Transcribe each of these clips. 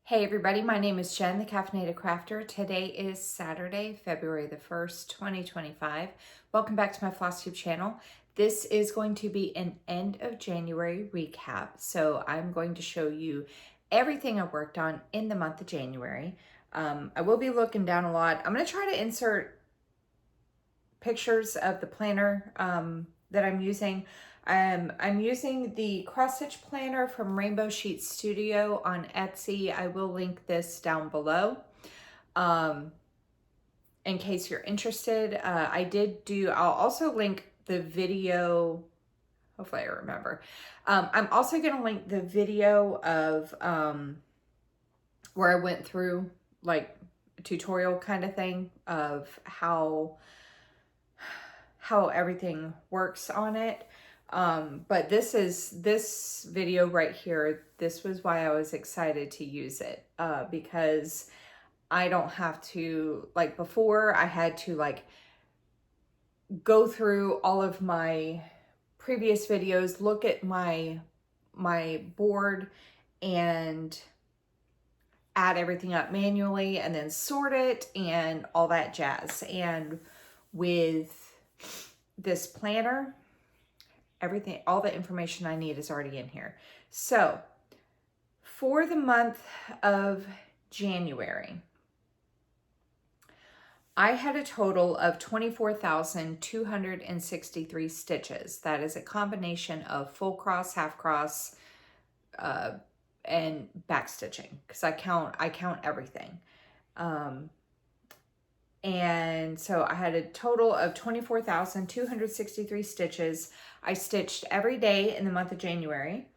Hey everybody, my name is Jen, the Caffeinated Crafter. Today is Saturday, February the 1st, 2025. Welcome back to my FlossTube channel. This is going to be an end of January recap. So I'm going to show you everything I worked on in the month of January. I will be looking down a lot. I'm going to try to insert pictures of the planner that I'm using. I'm using the cross stitch planner from Rainbow Sheet Studio on Etsy. I will link this down below in case you're interested. I'll also link the video. Hopefully I remember. I'm also going to link the video of where I went through like a tutorial kind of thing of how everything works on it. But this video right here, this was why I was excited to use it, because I don't have to, like before I had to like go through all of my previous videos, look at my board and add everything up manually and then sort it and all that jazz. And with this planner, everything, all the information I need is already in here. So for the month of January, I had a total of 24,263 stitches. That is a combination of full cross, half cross, and back stitching, because I count everything. And so I had a total of 24,263 stitches. I stitched every day in the month of January.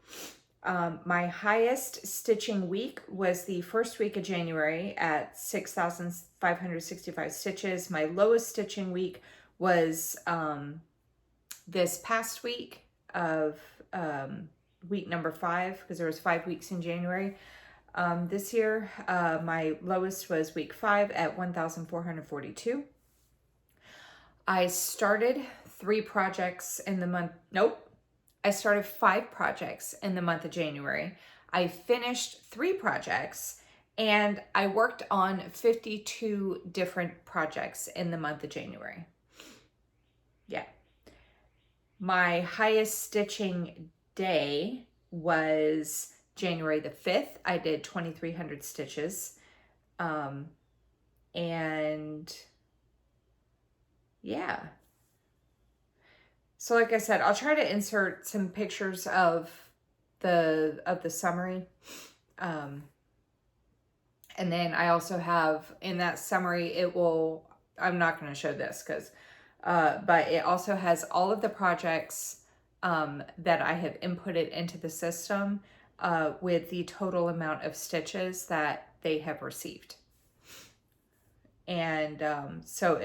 My highest stitching week was the first week of January at 6,565 stitches. My lowest stitching week was this past week of week number 5, because there was 5 weeks in January. This year, my lowest was week 5 at 1,442. I started 3 projects in the month. Nope. I started 5 projects in the month of January. I finished 3 projects and I worked on 52 different projects in the month of January. Yeah. My highest stitching day was January the 5th. I did 2,300 stitches. And yeah. So like I said, I'll try to insert some pictures of the summary. And then I also have in that summary, I'm not going to show this because, but it also has all of the projects that I have inputted into the system with the total amount of stitches that they have received. And so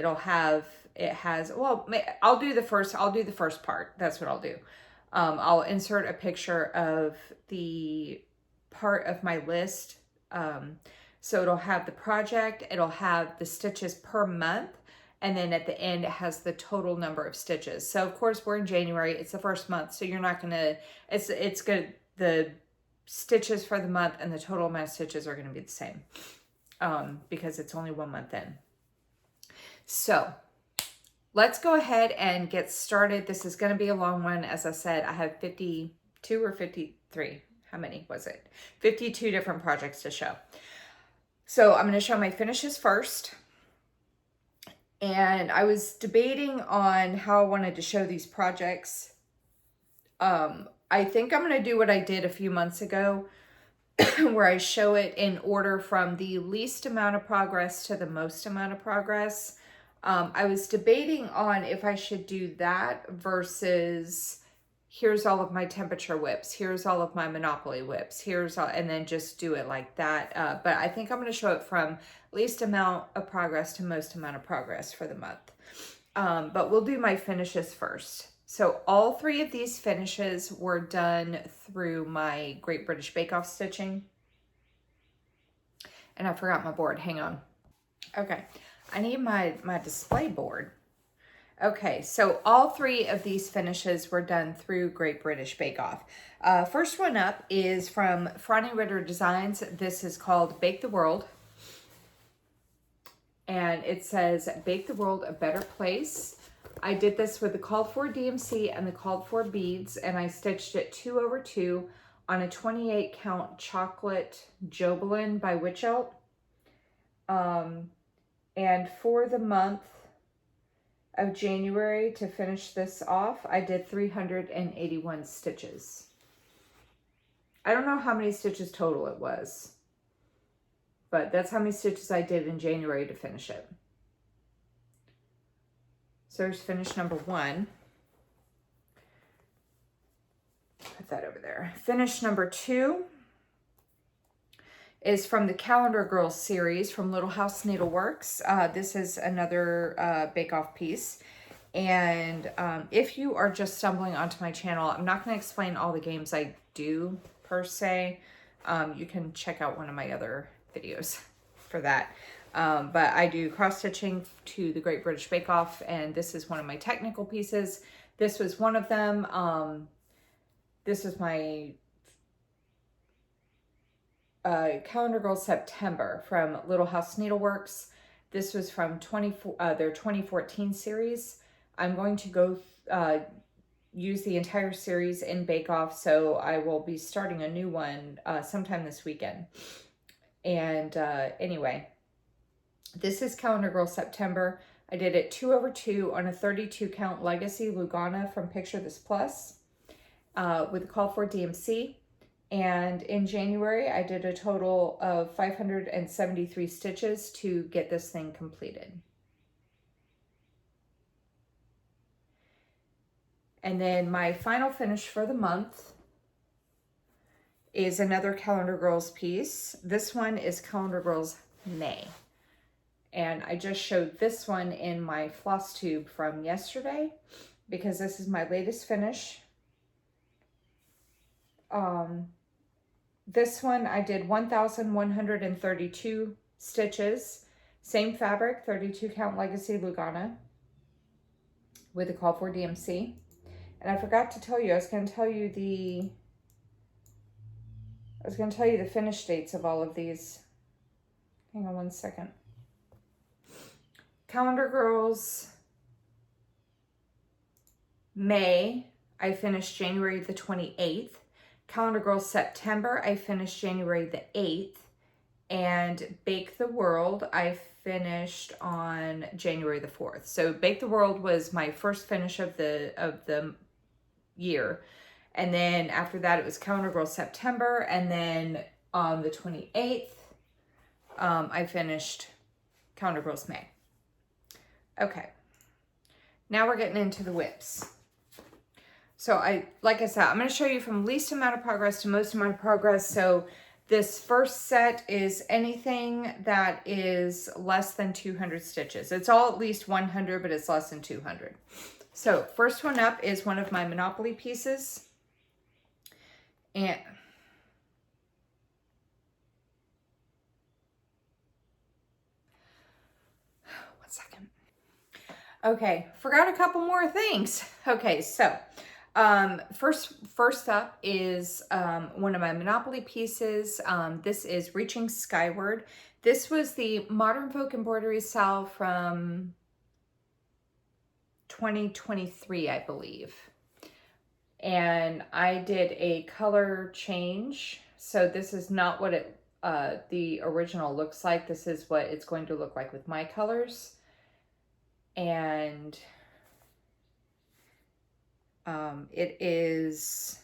I'll do the first part. That's what I'll do. I'll insert a picture of the part of my list. So it'll have the project, it'll have the stitches per month, and then at the end it has the total number of stitches. So of course we're in January, it's the first month, so you're not gonna, it's good, the stitches for the month and the total amount of stitches are gonna be the same, because it's only 1 month in. So let's go ahead and get started. This is gonna be a long one. As I said, I have 52 or 53, how many was it? 52 different projects to show. So I'm gonna show my finishes first. And I was debating on how I wanted to show these projects. I think I'm going to do what I did a few months ago, where I show it in order from the least amount of progress to the most amount of progress. I was debating on if I should do that versus here's all of my temperature whips, here's all of my Monopoly whips, and then just do it like that. But I think I'm going to show it from least amount of progress to most amount of progress for the month. But we'll do my finishes first. So all 3 of these finishes were done through my Great British Bake Off stitching. And I forgot my board, hang on. Okay, I need my display board. Okay, so all three of these finishes were done through Great British Bake Off. First one up is from Franny Ritter Designs. This is called Bake the World. And it says, Bake the World a Better Place. I did this with the called for DMC and the called for beads, and I stitched it 2/2 on a 28 count chocolate Jobelin by Witch Elk. And for the month of January, to finish this off, I did 381 stitches. I don't know how many stitches total it was, but that's how many stitches I did in January to finish it. So there's finish number 1. Put that over there. Finish number 2 is from the Calendar Girls series from Little House Needleworks. This is another bake-off piece. And if you are just stumbling onto my channel, I'm not going to explain all the games I do per se. You can check out one of my other videos for that. But I do cross-stitching to the Great British Bake Off, and this is one of my technical pieces. This was one of them. This is my Calendar Girl September from Little House Needleworks. This was from their 2014 series. I'm going to go use the entire series in Bake Off, so I will be starting a new one sometime this weekend. And anyway, this is Calendar Girl September. I did it 2/2 on a 32 count Legacy Lugana from Picture This Plus with a call for DMC. And in January, I did a total of 573 stitches to get this thing completed. And then my final finish for the month is another Calendar Girls piece. This one is Calendar Girls May. And I just showed this one in my floss tube from yesterday because this is my latest finish. This one I did 1,132 stitches, same fabric, 32 count Legacy Lugana with a call for DMC. And I forgot to tell you, I was going to tell you the finish dates of all of these. Hang on one second. Calendar Girls May, I finished January the 28th. Calendar Girls September, I finished January the 8th. And Bake the World, I finished on January the 4th. So Bake the World was my first finish of the year. And then after that, it was Calendar Girls September. And then on the 28th, I finished Calendar Girls May. Okay, now we're getting into the whips. So like I said, I'm going to show you from least amount of progress to most amount of progress. So this first set is anything that is less than 200 stitches. It's all at least 100, but it's less than 200. So first one up is one of my Monopoly pieces. And one second. Okay, forgot a couple more things. Okay, so first up is one of my Monopoly pieces. This is Reaching Skyward. This was the Modern Folk Embroidery style from 2023, I believe. And I did a color change. So this is not what the original looks like. This is what it's going to look like with my colors. And it is,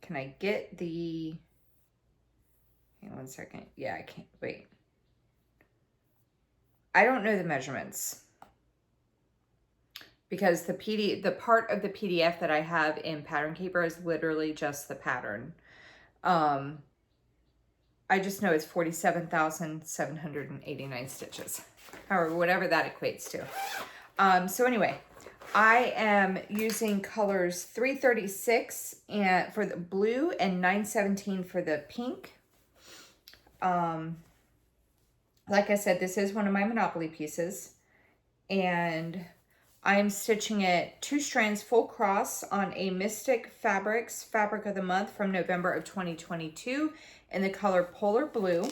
can I get the, hang on one second. Yeah, I can't, wait. I don't know the measurements because the part of the PDF that I have in Pattern Keeper is literally just the pattern. I just know it's 47,789 stitches, or whatever that equates to. So anyway, I am using colors 336 for the blue and 917 for the pink. Like I said, this is one of my Monopoly pieces. And I'm stitching it 2 strands full cross on a Mystic Fabrics Fabric of the Month from November of 2022 in the color Polar Blue.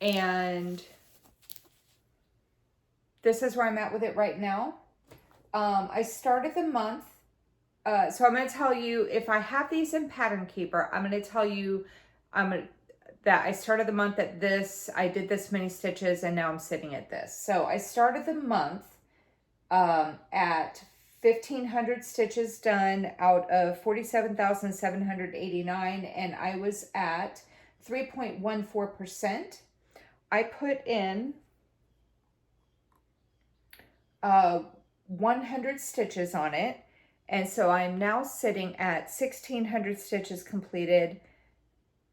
And this is where I'm at with it right now. I started the month, so I'm going to tell you, if I have these in Pattern Keeper, I'm going to tell you that I started the month at this, I did this many stitches, and now I'm sitting at this. So I started the month at 1,500 stitches done out of 47,789, and I was at 3.14%. I put in 100 stitches on it, and so I'm now sitting at 1,600 stitches completed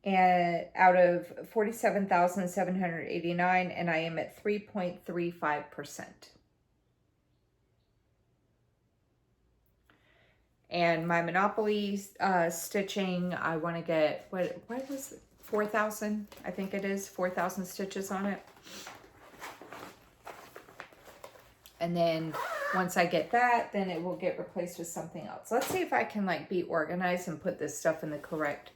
and out of 47,789, and I am at 3.35%. And my Monopoly stitching, I want to get, what was it? 4,000, I think it is, 4,000 stitches on it. And then once I get that, then it will get replaced with something else. Let's see if I can like be organized and put this stuff in the correct.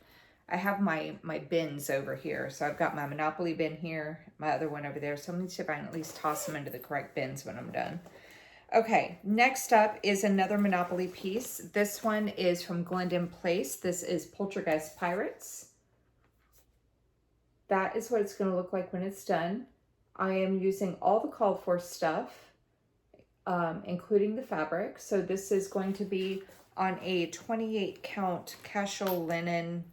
I have my bins over here. So I've got my Monopoly bin here, my other one over there. So let me see if I can at least toss them into the correct bins when I'm done. Okay, next up is another Monopoly piece. This one is from Glendon Place. This is Poltergeist Pirates. That is what it's going to look like when it's done. I am using all the called for stuff, including the fabric. So this is going to be on a 28 count casual linen.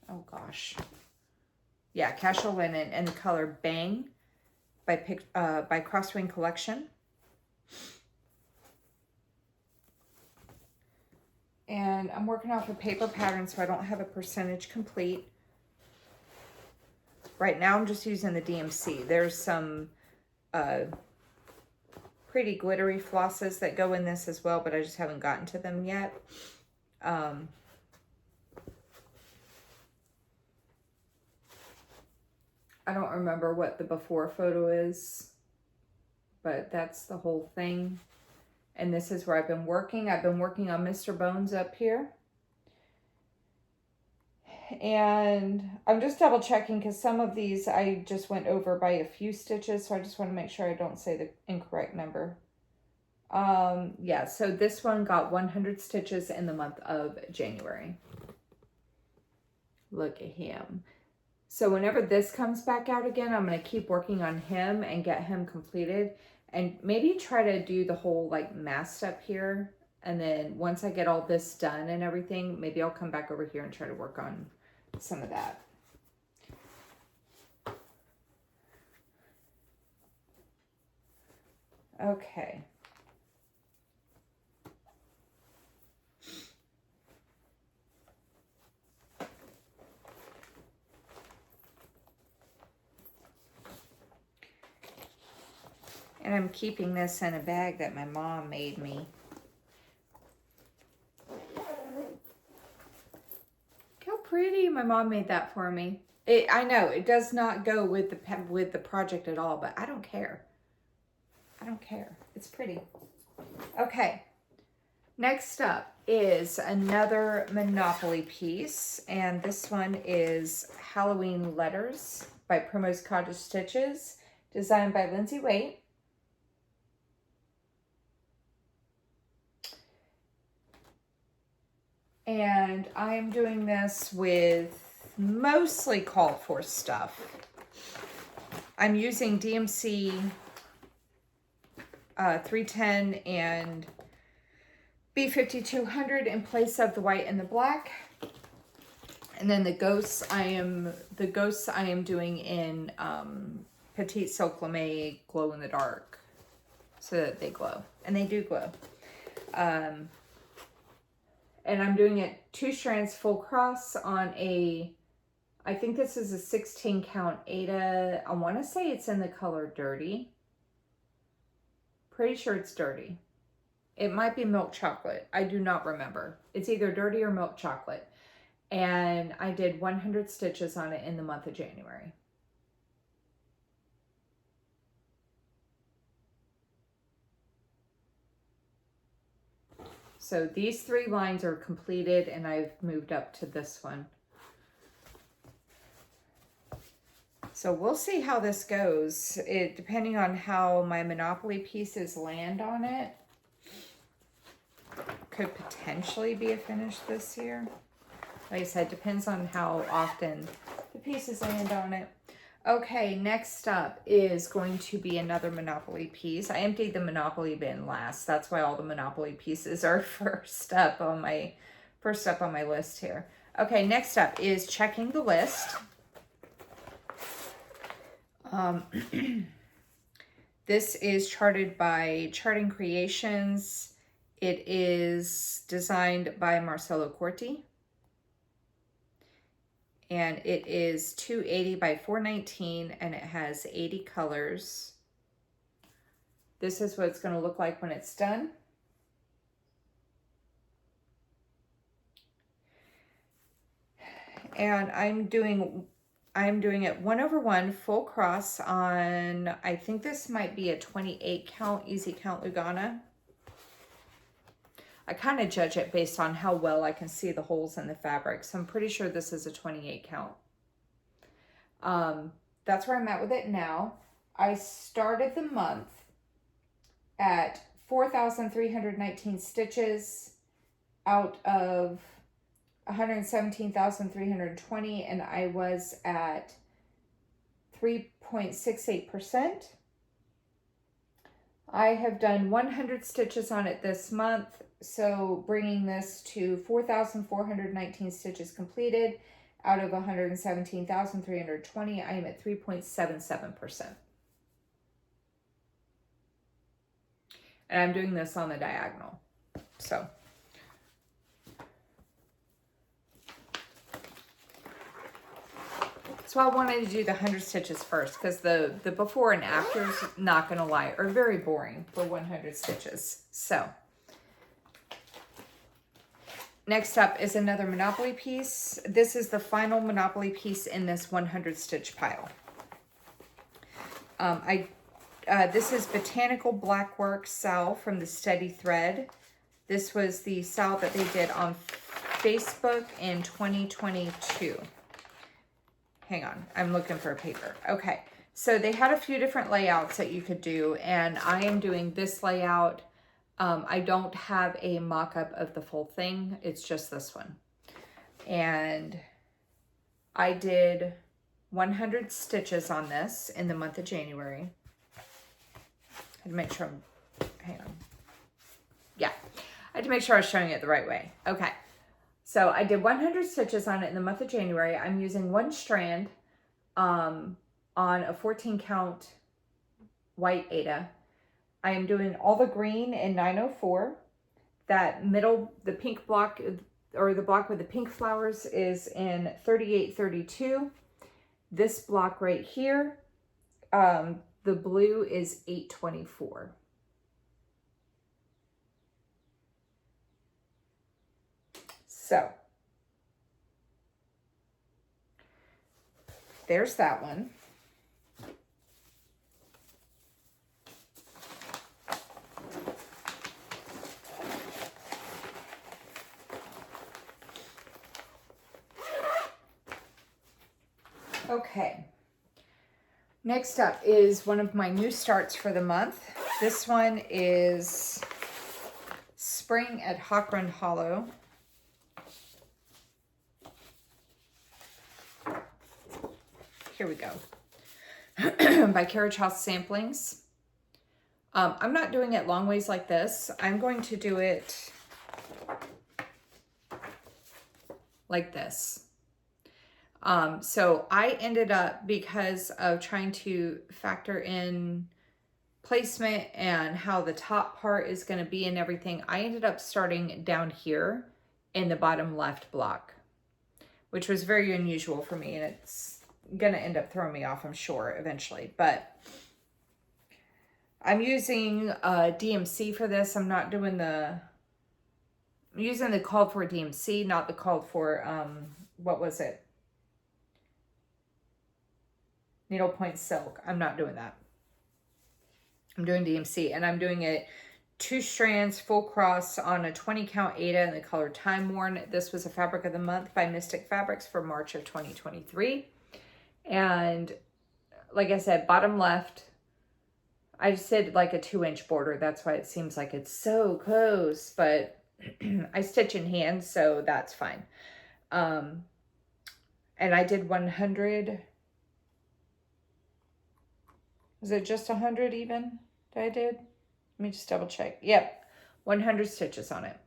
Oh gosh. Yeah, casual linen in the color Bang by Crosswing Collection. And I'm working off a paper pattern, so I don't have a percentage complete. Right now I'm just using the DMC. There's some pretty glittery flosses that go in this as well, but I just haven't gotten to them yet. I don't remember what the before photo is, but that's the whole thing. And this is where I've been working. I've been working on Mr. Bones up here. And I'm just double checking because some of these I just went over by a few stitches, so I just want to make sure I don't say the incorrect number. Yeah, so this one got 100 stitches in the month of January. Look at him. So whenever this comes back out again, I'm going to keep working on him and get him completed. And maybe try to do the whole like mast up here. And then once I get all this done and everything, maybe I'll come back over here and try to work on some of that. Okay. And I'm keeping this in a bag that my mom made me. How pretty. My mom made that for me. I know it does not go with the project at all, but I don't care. I don't care. It's pretty. Okay. Next up is another Monopoly piece, and this one is Halloween Letters by Primrose Cottage Stitches, designed by Lindsay Waite. And I'm doing this with mostly called for stuff. I'm using DMC 310 and B5200 in place of the white and the black. And then the ghosts I am doing in Petite Silk Lame Glow in the Dark, so that they glow, and they do glow. And I'm doing it 2 strands full cross on a, I think this is a 16 count Ada. I want to say it's in the color Dirty. Pretty sure it's Dirty. It might be Milk Chocolate. I do not remember. It's either Dirty or Milk Chocolate. And I did 100 stitches on it in the month of January. So these 3 lines are completed and I've moved up to this one. So we'll see how this goes. Depending on how my Monopoly pieces land on it, could potentially be a finish this year. Like I said, depends on how often the pieces land on it. Okay, next up is going to be another Monopoly piece. I emptied the Monopoly bin last. That's why all the Monopoly pieces are first up on my list here. Okay, next up is checking the list. This is charted by Charting Creations. It is designed by Marcelo Corti. And it is 280 by 419 and it has 80 colors. This is what it's going to look like when it's done. And I'm doing it 1/1 full cross on, I think this might be a 28 count easy count Lugana. I kind of judge it based on how well I can see the holes in the fabric. So I'm pretty sure this is a 28 count. That's where I'm at with it now. I started the month at 4,319 stitches out of 117,320, and I was at 3.68%. I have done 100 stitches on it this month, so bringing this to 4,419 stitches completed out of 117,320. I am at 3.77%. And I'm doing this on the diagonal. So I wanted to do the 100 stitches first because the before and afters, not gonna lie, are very boring for 100 stitches. So next up is another Monopoly piece. This is the final Monopoly piece in this 100 stitch pile. This is Botanical Blackwork Sal from the Steady Thread. This was the sal that they did on Facebook in 2022. Hang on, I'm looking for a paper. Okay, so they had a few different layouts that you could do, and I am doing this layout. I don't have a mock-up of the full thing. It's just this one. And I did 100 stitches on this in the month of January. I had to make sure hang on. Yeah, I had to make sure I was showing it the right way. Okay. So I did 100 stitches on it in the month of January. I'm using 1 strand on a 14 count white Aida. I am doing all the green in 904. That middle, the pink block, or the block with the pink flowers, is in 3832. This block right here, the blue is 824. So there's that one. Okay. Next up is one of my new starts for the month. This one is Spring at Hawkrun Hollow. Here we go. By Carriage House Samplings. I'm not doing it long ways like this. I'm going to do it like this. So I ended up, because of trying to factor in placement and how the top part is going to be and everything, I ended up starting down here in the bottom left block, which was very unusual for me, and it's going to end up throwing me off, I'm sure, eventually. But I'm using DMC for this. I'm not doing I'm using the called for DMC, not the called for, what was it? Needlepoint silk. I'm not doing that. I'm doing DMC, and I'm doing it 2 strands full cross on a 20 count Aida in the color Time Worn. This was a fabric of the month by Mystic Fabrics for March of 2023. And like I said, bottom left, I just did like a 2-inch border. That's why it seems like it's so close, but I stitch in hand, so that's fine. And I did 100. Was it just 100 even that I did? Let me just double check. Yep, 100 stitches on it.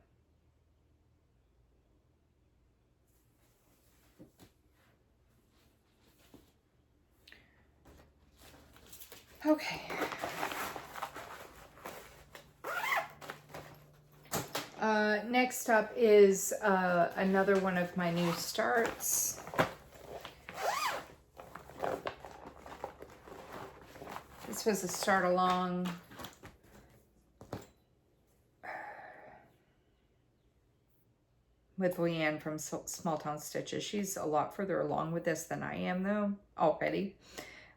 Okay. Next up is another one of my new starts. This was a start along. With Leanne from Small Town Stitches. She's a lot further along with this than I am though, already.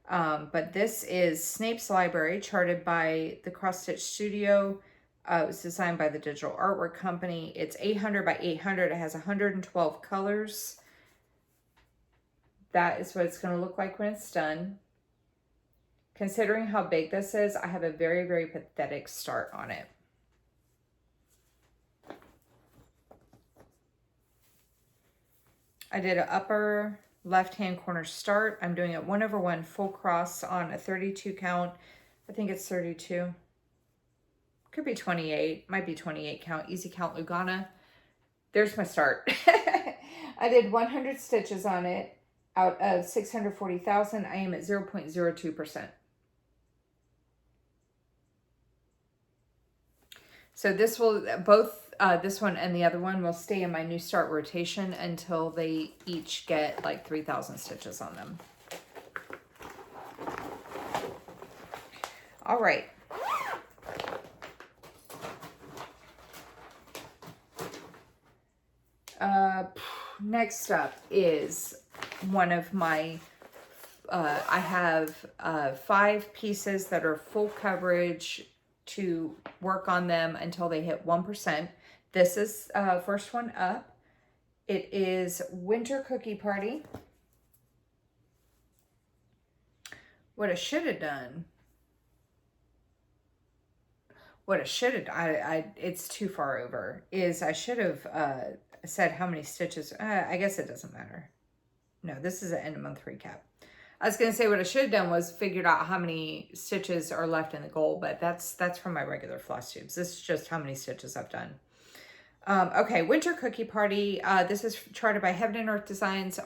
But this is Snape's Library, charted by the Cross Stitch Studio. It was designed by the Digital Artwork Company. It's 800 by 800. It has 112 colors. That is what it's going to look like when it's done. Considering how big this is, I have a very, very pathetic start on it. I did an upper left-hand corner start. I'm doing it 1/1 full cross on a 32 count. I think it's 32. Could be 28. Might be 28 count. Easy count Lugana. There's my start. I did 100 stitches on it out of 640,000. I am at 0.02%. So this will both, this one and the other one will stay in my new start rotation until they each get like 3,000 stitches on them. All right. Next up is one of my, I have 5 pieces that are full coverage to work on them until they hit 1%. This is first one up. It is Winter Cookie Party. What I should have done, it's too far over, is I should have said how many stitches. I guess it doesn't matter. No, this is an end of month recap. I was going to say what I should have done was figured out how many stitches are left in the goal, but that's from my regular floss tubes. This is just how many stitches I've done. Okay, Winter Cookie Party. This is charted by Heaven and Earth Designs,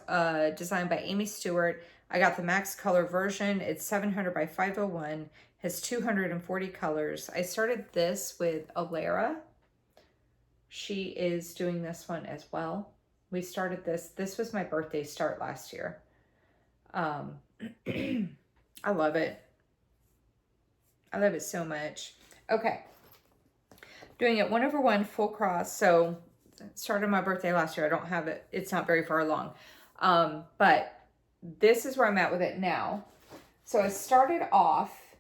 designed by Amy Stewart. I got the max color version. It's 700 by 501, has 240 colors. I started this with Alara. She is doing this one as well. We started this. This was my birthday start last year. I love it. I love it so much. Okay. Doing it 1/1 full cross. So started my birthday last year. I don't have it. It's not very far along. But this is where I'm at with it now. So I started off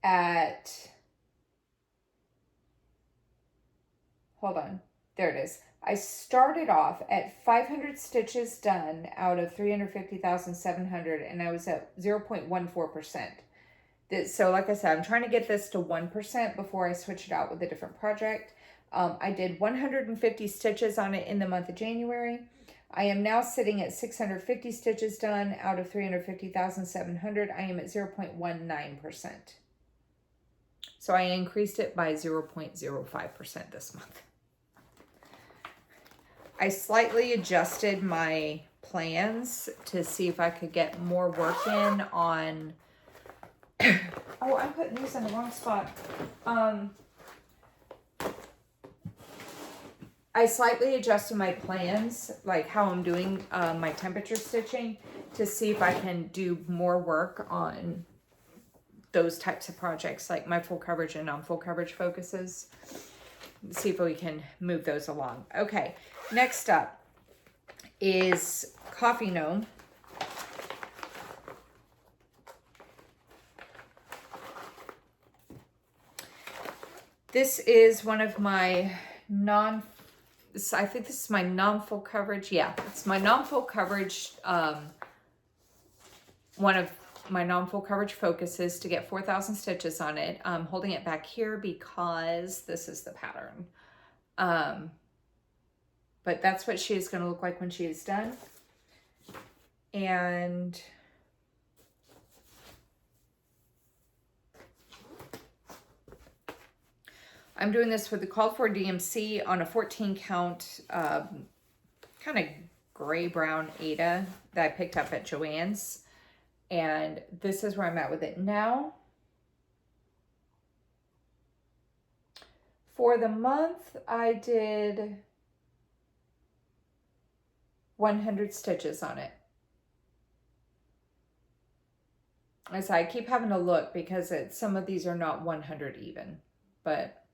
at, hold on, there it is. I started off at 500 stitches done out of 350,700, and I was at 0.14%. So like I said, I'm trying to get this to 1% before I switch it out with a different project. I did 150 stitches on it in the month of January. I am now sitting at 650 stitches done out of 350,700. I am at 0.19%. So I increased it by 0.05% this month. I slightly adjusted my plans to see if I could get more work in on... Oh, I'm putting these in the wrong spot. I slightly adjusted my plans, like how I'm doing my temperature stitching, to see if I can do more work on those types of projects, like my full coverage and non-full coverage focuses. See if we can move those along. Okay, next up is Coffee Gnome. This is one of my I think this is my non-full coverage. Yeah, it's my non-full coverage. One of my non-full coverage focuses to get 4,000 stitches on it. I'm holding it back here because this is the pattern. But that's what she is going to look like when she is done. And I'm doing this with the called for DMC on a 14 count kind of gray brown Aida that I picked up at Joann's. And this is where I'm at with it now. For the month, I did 100 stitches on it. As I keep having to look because some of these are not 100 even, but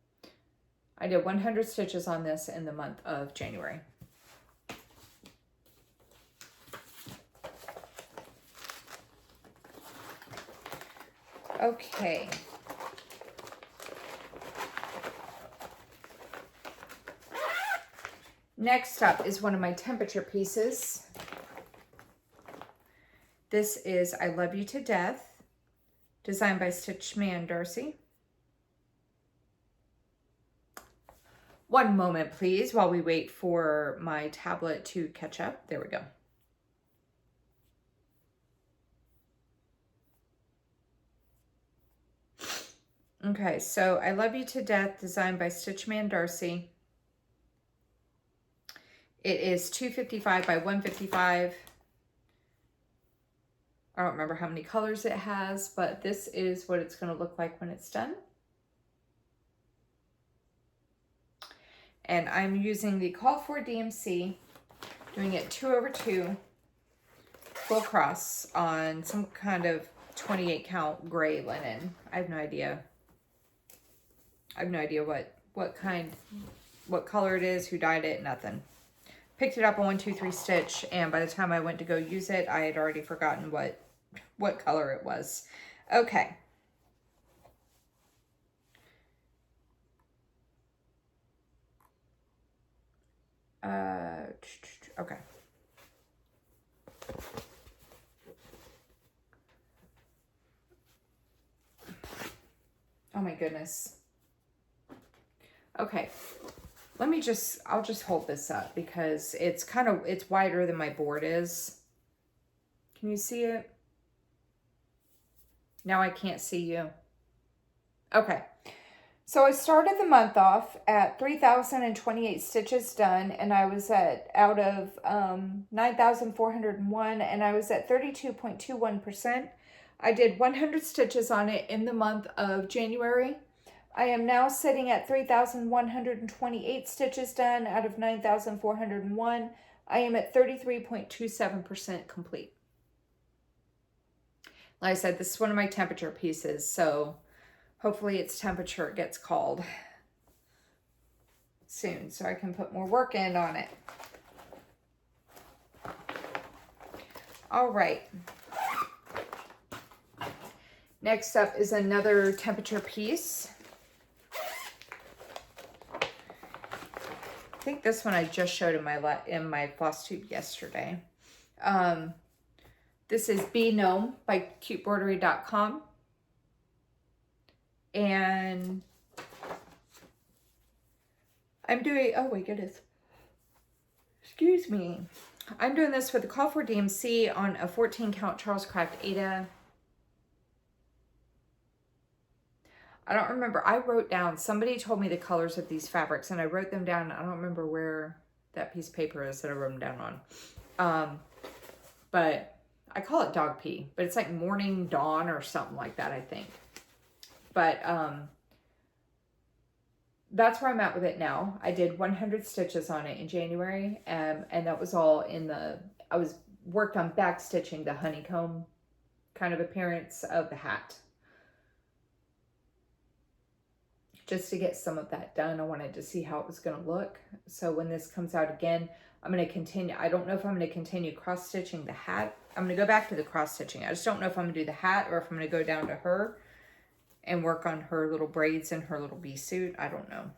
I did 100 stitches on this in the month of January. Okay. Next up is one of my temperature pieces. This is I Love You to Death, designed by Stitchman Darcy. One moment, please, while we wait for my tablet to catch up. There we go. Okay, so I Love You to Death, designed by Stitchman Darcy. It is 255 by 155. I don't remember how many colors it has, but this is what it's going to look like when it's done. And I'm using the Call for DMC, doing it 2/2 full cross on some kind of 28 count gray linen. I have no idea. I have no idea what color it is, who dyed it, nothing. Picked it up on 1, 2, 3 stitch, and by the time I went to go use it, I had already forgotten what color it was. Okay. Okay. Oh my goodness. Okay. I'll just hold this up because it's wider than my board is. Can you see it? Now I can't see you. Okay. So I started the month off at 3,028 stitches done, and I was out of 9,401, and I was at 32.21%. I did 100 stitches on it in the month of January. I am now sitting at 3,128 stitches done out of 9,401. I am at 33.27% complete. Like I said, this is one of my temperature pieces, so hopefully its temperature gets called soon so I can put more work in on it. All right. Next up is another temperature piece. I think this one I just showed in my floss tube yesterday. This is Gnome by cutebrodery.com. And I'm doing, oh my goodness, excuse me. I'm doing this with the Call for DMC on a 14 count Charles Craft Aida. I don't remember. I wrote down, somebody told me the colors of these fabrics and I wrote them down. I don't remember where that piece of paper is that I wrote them down on. But I call it dog pee, but it's like morning dawn or something like that, I think. But that's where I'm at with it now. I did 100 stitches on it in January, and that was all I was worked on back stitching the honeycomb kind of appearance of the hat. Just to get some of that done, I wanted to see how it was going to look. So when this comes out again, I'm going to continue. I don't know if I'm going to continue cross stitching the hat. I'm going to go back to the cross stitching. I just don't know if I'm going to do the hat or if I'm going to go down to her and work on her little braids and her little bee suit. I don't know.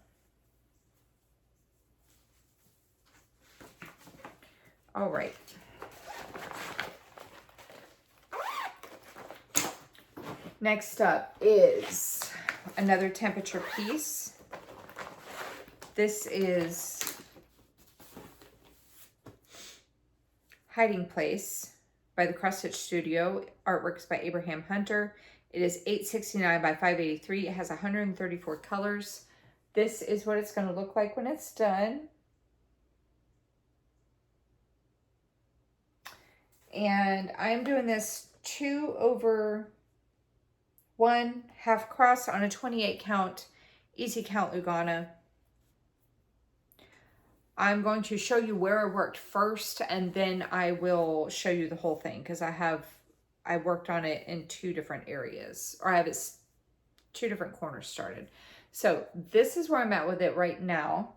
All right. Next up is another temperature piece. This is Hiding Place by the Cross Stitch Studio. Artwork is by Abraham Hunter. It is 869 by 583. It has 134 colors. This is what it's going to look like when it's done. And I'm doing this 2/1 half cross on a 28 count, easy count Lugana. I'm going to show you where I worked first, and then I will show you the whole thing, because I worked on it in 2 different areas, or I have it 2 different corners started. So this is where I'm at with it right now.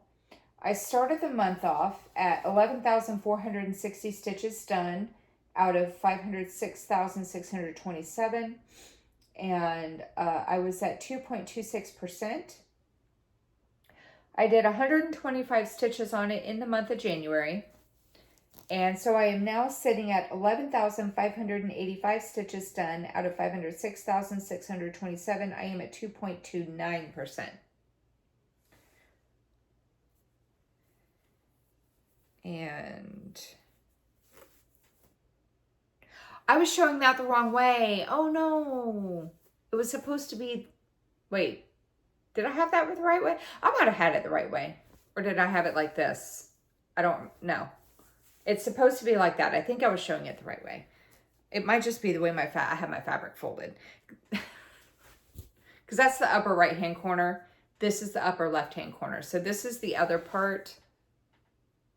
I started the month off at 11,460 stitches done out of 506,627, and I was at 2.26%. I did 125 stitches on it in the month of January. And so I am now sitting at 11,585 stitches done out of 506,627. I am at 2.29%. And I was showing that the wrong way. Oh no. It was supposed to be, wait. Did I have that the right way? I might have had it the right way. Or did I have it like this? I don't know. It's supposed to be like that. I think I was showing it the right way. It might just be the way I have my fabric folded. Because that's the upper right-hand corner. This is the upper left-hand corner. So this is the other part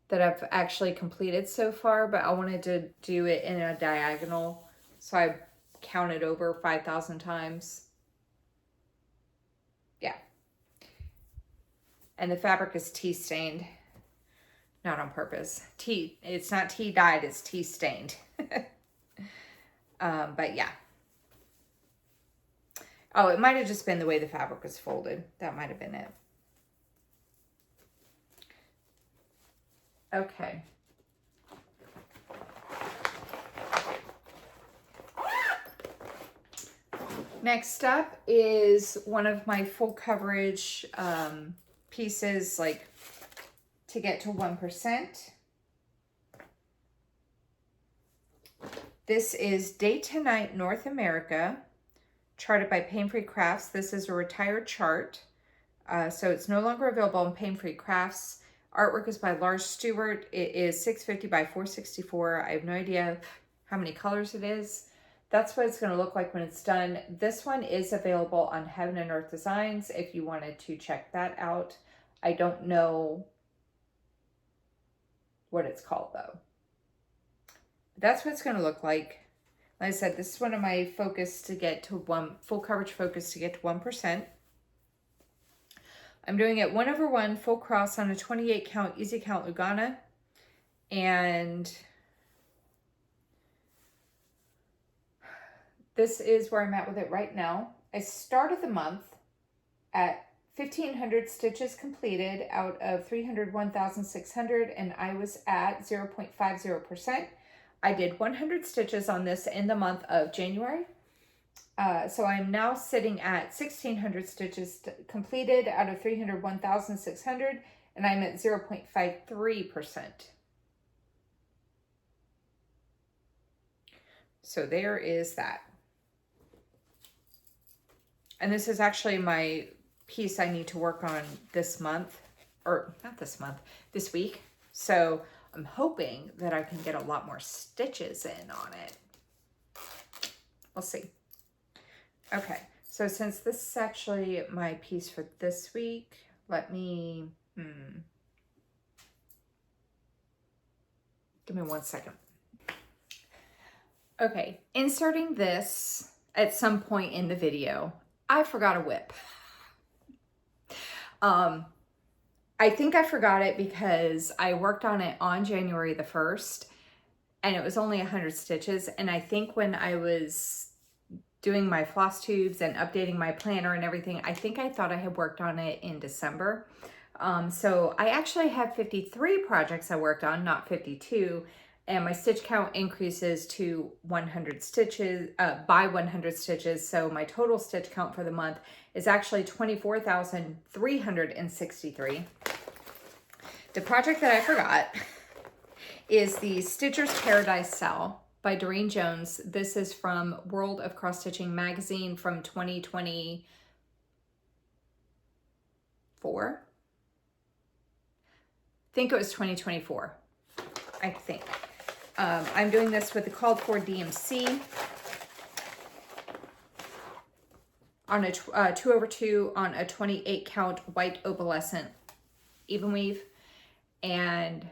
that I've actually completed so far. But I wanted to do it in a diagonal. So I counted over 5,000 times. Yeah. And the fabric is tea stained. Not on purpose. It's not tea dyed, it's tea stained. But yeah. Oh, it might have just been the way the fabric was folded. That might have been it. Okay. Next up is one of my full coverage pieces, like to get to 1%. This is Day to Night North America, charted by Pain Free Crafts. This is a retired chart, so it's no longer available on Pain Free Crafts. Artwork is by Lars Stewart. It is 650 by 464. I have no idea how many colors it is. That's what it's going to look like when it's done. This one is available on Heaven and Earth Designs if you wanted to check that out. I don't know what it's called though. That's what it's going to look like. Like I said, this is one of my focus to get to full coverage focus to get to 1%. I'm doing it 1/1 full cross on a 28 count easy count Lugana, and this is where I'm at with it right now. I started the month at 1,500 stitches completed out of 301,600, and I was at 0.50%. I did 100 stitches on this in the month of January. So I'm now sitting at 1,600 stitches completed out of 301,600, and I'm at 0.53%. So there is that. And this is actually my piece I need to work on this month, or not this month, this week. So I'm hoping that I can get a lot more stitches in on it. We'll see. Okay, so since this is actually my piece for this week, let me, give me 1 second. Okay, inserting this at some point in the video, I forgot a whip. I think I forgot it because I worked on it on January the 1st, and it was only 100 stitches. And I think when I was doing my floss tubes and updating my planner and everything. I think I thought I had worked on it in December. So I actually have 53 projects I worked on, not 52. And my stitch count increases to 100 stitches, by 100 stitches. So my total stitch count for the month is actually 24,363. The project that I forgot is the Stitcher's Paradise Cell by Doreen Jones. This is from World of Cross Stitching magazine from 2024. I think it was 2024, I think. I'm doing this with the called for DMC on a 2/2 on a 28 count white opalescent even weave, and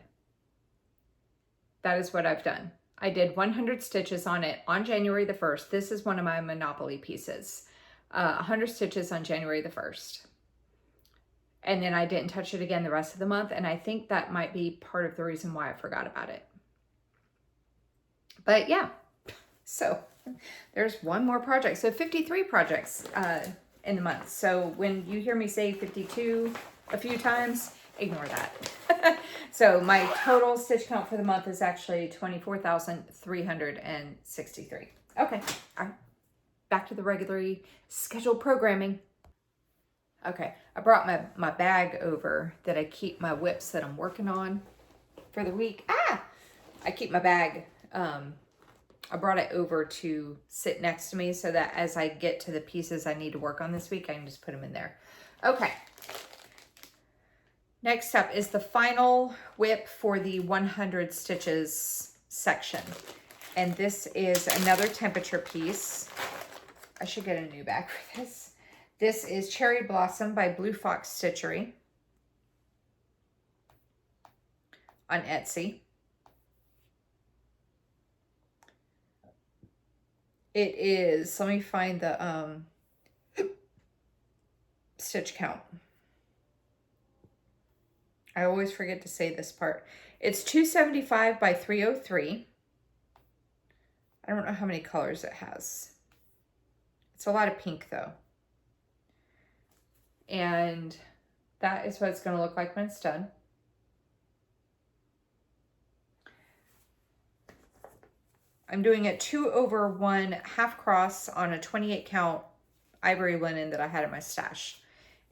that is what I've done. I did 100 stitches on it on January the 1st. This is one of my Monopoly pieces. 100 stitches on January the 1st. And then I didn't touch it again the rest of the month, and I think that might be part of the reason why I forgot about it. But yeah, so there's one more project. So 53 projects in the month. So when you hear me say 52 a few times, ignore that. So my total stitch count for the month is actually 24,363. Okay, all right. Back to the regularly scheduled programming. Okay, I brought my bag over that I keep my whips that I'm working on for the week. I keep my bag. I brought it over to sit next to me so that as I get to the pieces I need to work on this week, I can just put them in there. Okay. Next up is the final whip for the 100 stitches section. And this is another temperature piece. I should get a new bag for this. This is Cherry Blossom by Blue Fox Stitchery on Etsy. It is, let me find the stitch count. I always forget to say this part. It's 275 by 303. I don't know how many colors it has. It's a lot of pink though. And that is what it's going to look like when it's done. I'm doing it 2/1 half cross on a 28 count ivory linen that I had in my stash.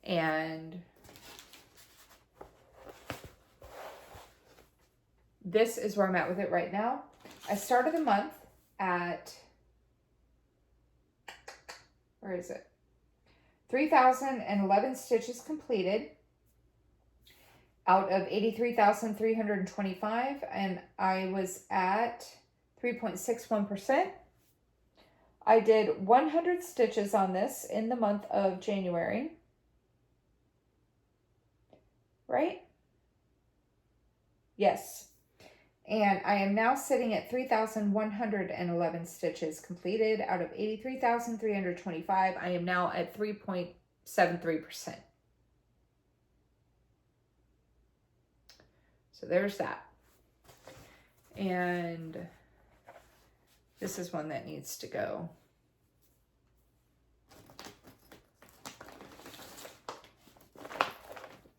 And this is where I'm at with it right now. I started the month at, where is it? 3,011 stitches completed out of 83,325, and I was at 3.61%. I did 100 stitches on this in the month of January. Right? Yes. And I am now sitting at 3,111 stitches completed out of 83,325. I am now at 3.73%. So there's that. And this is one that needs to go.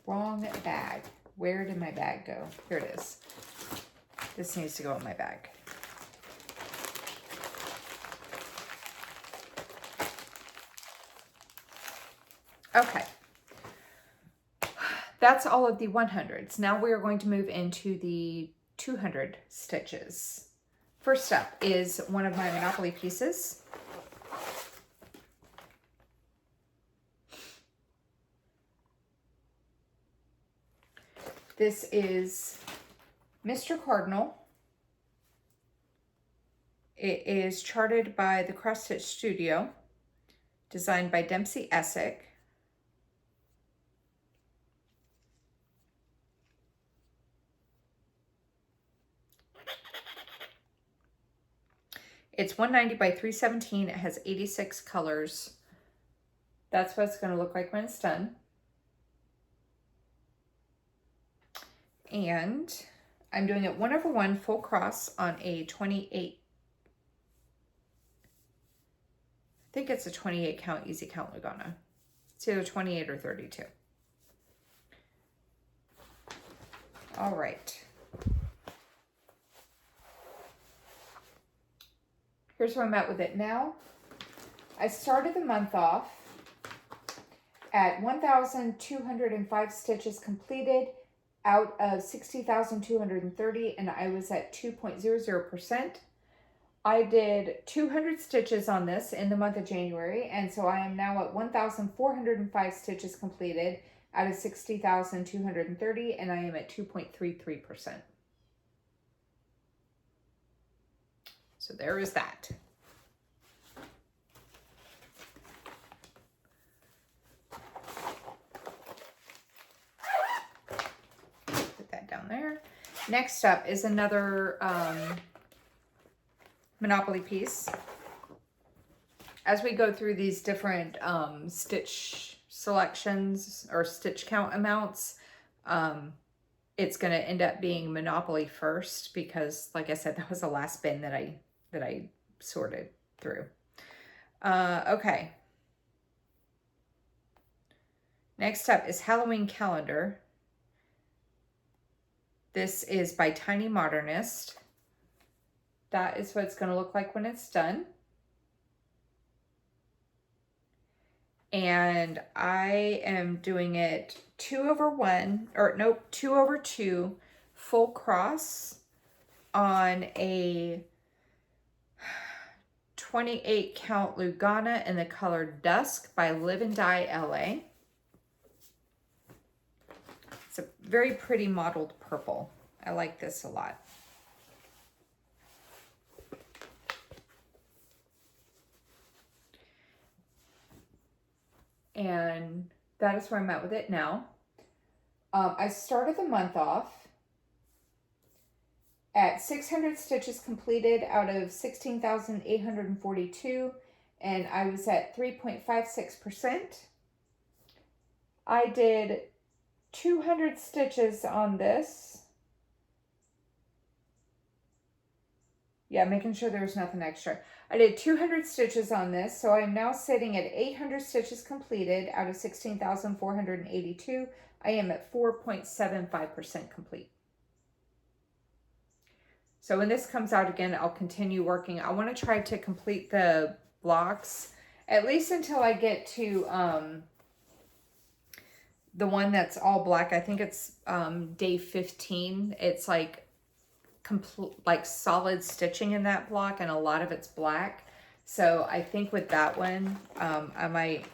Wrong bag. Where did my bag go? Here it is. This needs to go in my bag. Okay. That's all of the 100s. Now we are going to move into the 200 stitches. First up is one of my Monopoly pieces. This is Mr. Cardinal. It is charted by the Cross Stitch Studio, designed by Dempsey Essick. It's 190 by 317. It has 86 colors. That's what it's going to look like when it's done. And I'm doing it 1/1 full cross on a 28 think it's a 28 count easy count Lugana. It's either 28 or 32. All right. Here's where I'm at with it now. I started the month off at 1,205 stitches completed out of 60,230, and I was at 2.00%. I did 200 stitches on this in the month of January, and so I am now at 1,405 stitches completed out of 60,230, and I am at 2.33%. So there is that. Put that down there. Next up is another Monopoly piece. As we go through these different stitch selections or stitch count amounts, it's going to end up being Monopoly first because, like I said, that was the last bin that I sorted through. Okay. Next up is Halloween Calendar. This is by Tiny Modernist. That is what it's going to look like when it's done. And I am doing it 2/2 full cross on a 28 count Lugana in the color Dusk by Live and Die LA. It's a very pretty mottled purple. I like this a lot. And that is where I'm at with it now. I started the month off at 600 stitches completed out of 16,842, and I was at 3.56%. I did 200 stitches on this. Yeah, making sure there was nothing extra. I did 200 stitches on this, so I'm now sitting at 800 stitches completed out of 16,482. I am at 4.75% complete. So when this comes out again, I'll continue working. I want to try to complete the blocks, at least until I get to the one that's all black. I think it's day 15. It's like solid stitching in that block, and a lot of it's black. So I think with that one, I might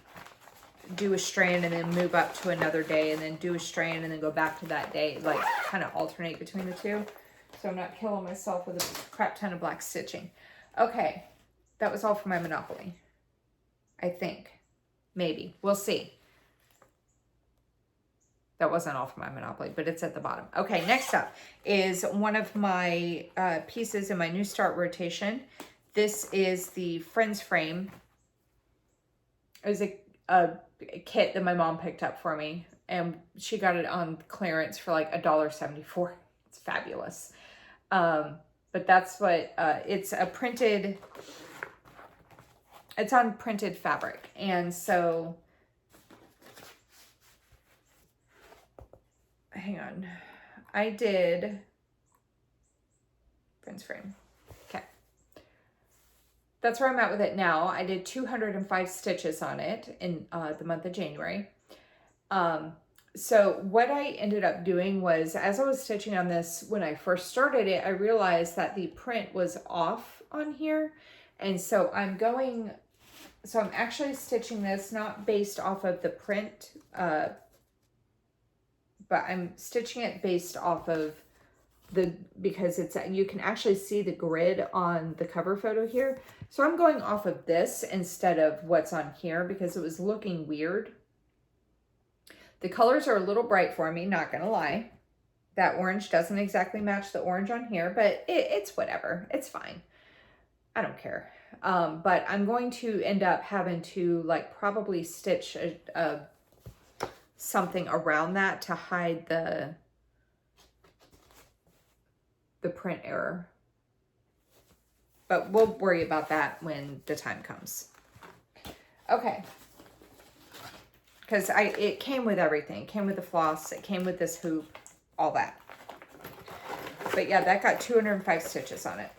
do a strand and then move up to another day and then do a strand and then go back to that day, like kind of alternate between the two. So I'm not killing myself with a crap ton of black stitching. Okay, that was all for my Monopoly. I think. Maybe. We'll see. That wasn't all for my Monopoly, but it's at the bottom. Okay, next up is one of my pieces in my New Start rotation. This is the Friends frame. It was a kit that my mom picked up for me, and she got it on clearance for like $1.74. It's fabulous. But that's what, it's a printed, it's on printed fabric. And so, hang on, I did Friends frame. Okay. That's where I'm at with it now. I did 205 stitches on it in the month of January. So what I ended up doing was, as I was stitching on this, when I first started it, I realized that the print was off on here. And so I'm actually stitching this not based off of the print, but I'm stitching it based off of because you can actually see the grid on the cover photo here. So I'm going off of this instead of what's on here because it was looking weird. The colors are a little bright for me, not gonna lie. That orange doesn't exactly match the orange on here, but it's whatever. It's fine. I don't care. But I'm going to end up having to like probably stitch something around that to hide the print error. But we'll worry about that when the time comes. Okay. Because it came with everything. It came with the floss. It came with this hoop. All that. But yeah, that got 205 stitches on it.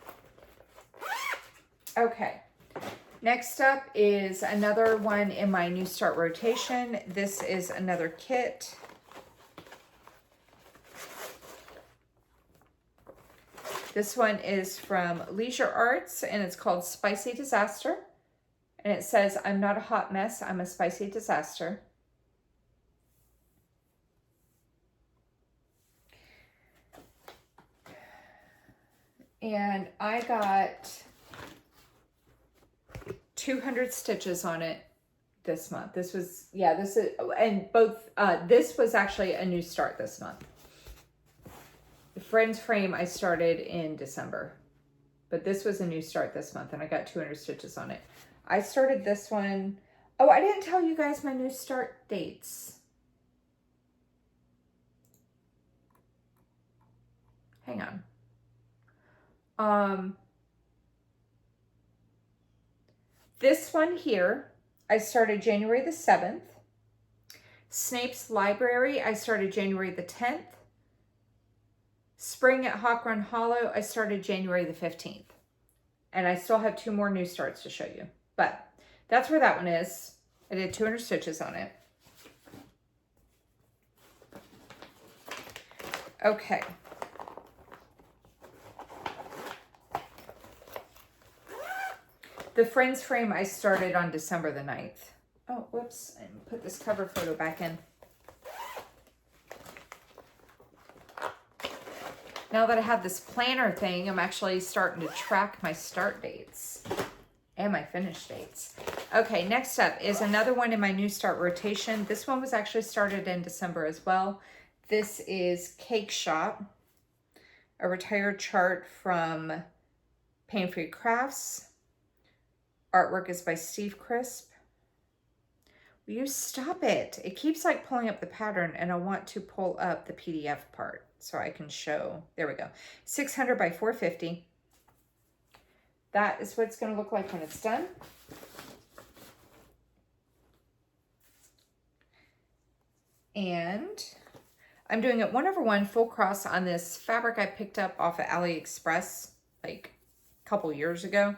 Okay. Next up is another one in my New Start rotation. This is another kit. This one is from Leisure Arts, and it's called Spicy Disaster. And it says, I'm not a hot mess, I'm a spicy disaster. And I got 200 stitches on it this month. This was, yeah, this is, and both, this was actually a New Start this month. The Friends frame I started in December, but this was a New Start this month, and I got 200 stitches on it. I started this one, oh, I didn't tell you guys my New Start dates. Hang on. This one here, I started January the 7th. Snape's Library, I started January the 10th. Spring at Hawk Run Hollow, I started January the 15th. And I still have 2 more New Starts to show you. But that's where that one is. I did 200 stitches on it. Okay. The Friends frame I started on December the 9th. Oh, whoops. And put this cover photo back in. Now that I have this planner thing, I'm actually starting to track my start dates and my finish dates. Okay, next up is another one in my New Start rotation. This one was actually started in December as well. This is Cake Shop, a retired chart from Pain Free Crafts. Artwork is by Steve Crisp. Will you stop it? It keeps like pulling up the pattern, and I want to pull up the PDF part so I can show. There we go. 600 by 450. That is what it's going to look like when it's done. And I'm doing it 1/1 full cross on this fabric I picked up off of AliExpress like a couple years ago.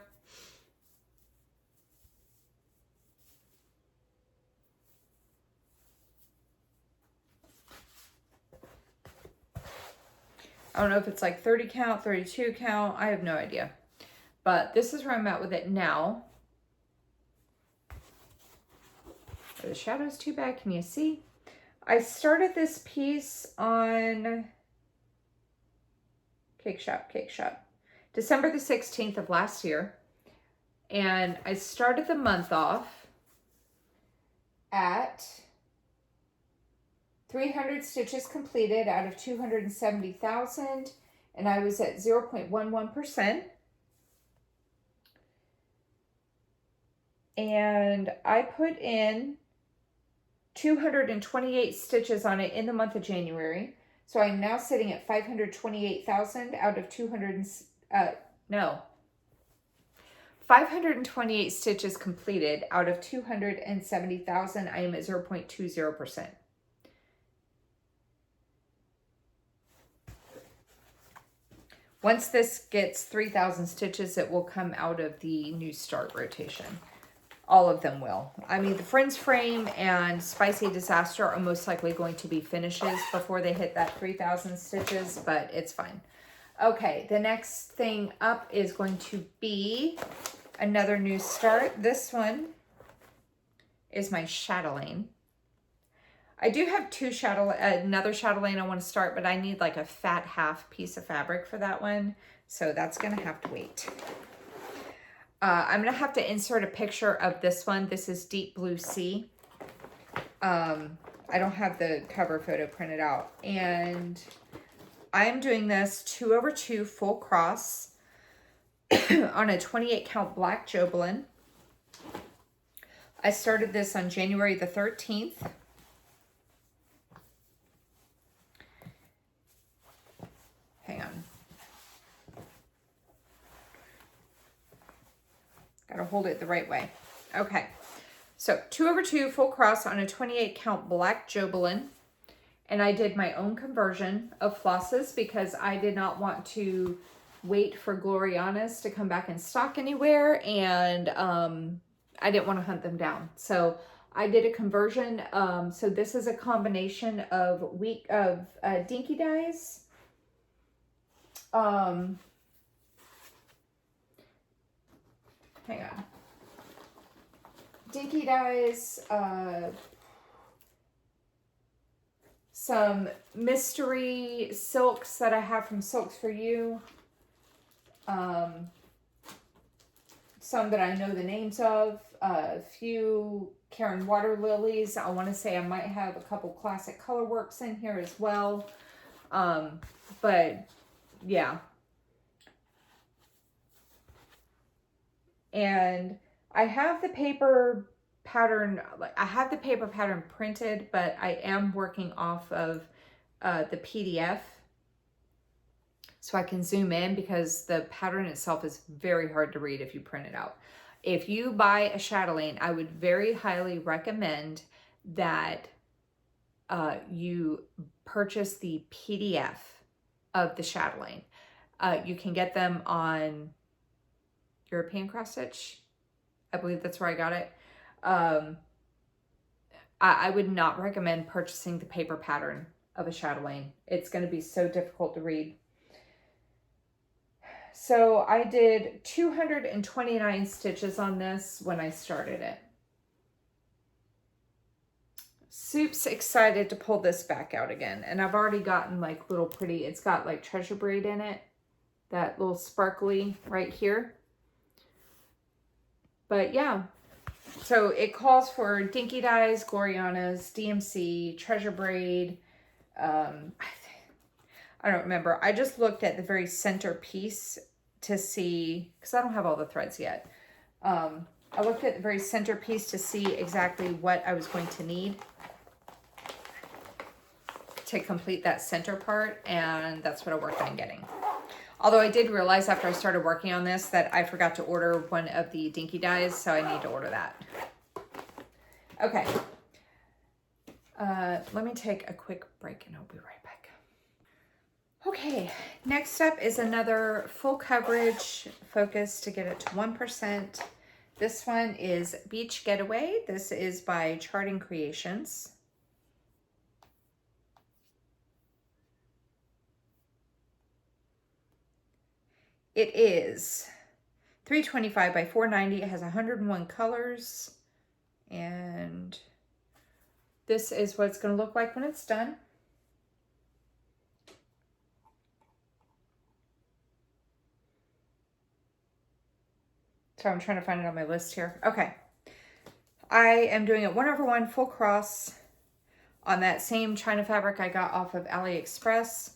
I don't know if it's like 30 count, 32 count. I have no idea. But this is where I'm at with it now. Are the shadows too bad? Can you see? I started this piece on Cake Shop, December the 16th of last year. And I started the month off at 300 stitches completed out of 270,000, and I was at 0.11%. And I put in 228 stitches on it in the month of January. So I'm now sitting at 528,000 out of 528 stitches completed out of 270,000. I am at 0.20%. Once this gets 3,000 stitches, it will come out of the New Start rotation. All of them will. I mean, the Friends frame and Spicy Disaster are most likely going to be finishes before they hit that 3,000 stitches, but it's fine. Okay, the next thing up is going to be another New Start. This one is my chatelaine. I do have another chatelaine I want to start, but I need like a fat half piece of fabric for that one. So that's going to have to wait. I'm going to have to insert a picture of this one. This is Deep Blue Sea. I don't have the cover photo printed out. And I'm doing this 2/2 full cross on a 28 count black Jobelan. I started this on January the 13th. Hang on. Gotta hold it the right way. Okay. So 2/2 full cross on a 28 count black Jobelin. And I did my own conversion of flosses because I did not want to wait for Glorianas to come back in stock anywhere, and I didn't want to hunt them down. So I did a conversion. So this is a combination of dinky dyes, hang on, dinky dyes, some mystery silks that I have from Silks for You. Some that I know the names of. A few Karen Water Lilies. I want to say I might have a couple classic Colorworks in here as well. But yeah. And I have the paper pattern, printed, but I am working off of the PDF so I can zoom in, because the pattern itself is very hard to read if you print it out. If you buy a chatelaine, I would very highly recommend that you purchase the PDF of the chatelaine. You can get them on European Cross Stitch. I believe that's where I got it. I would not recommend purchasing the paper pattern of a chatelaine. It's going to be so difficult to read. So I did 229 stitches on this when I started it. Soup's excited to pull this back out again. And I've already gotten like little pretty, it's got like treasure braid in it. That little sparkly right here. But yeah, so it calls for dinky dyes, Glorianas, DMC, treasure braid. I don't remember. I just looked at the very center piece to see, because I don't have all the threads yet. I looked at the very center piece to see exactly what I was going to need to complete that center part, and that's what I worked on getting. Although I did realize after I started working on this that I forgot to order one of the dinky dyes, so I need to order that. Okay. Let me take a quick break and I'll be right back. Okay, next up is another full coverage focus to get it to 1%. This one is Beach Getaway. This is by Charting Creations. It is 325 by 490. It has 101 colors. And this is what it's going to look like when it's done. So I'm trying to find it on my list here. Okay. I am doing it 1/1 full cross on that same China fabric I got off of AliExpress.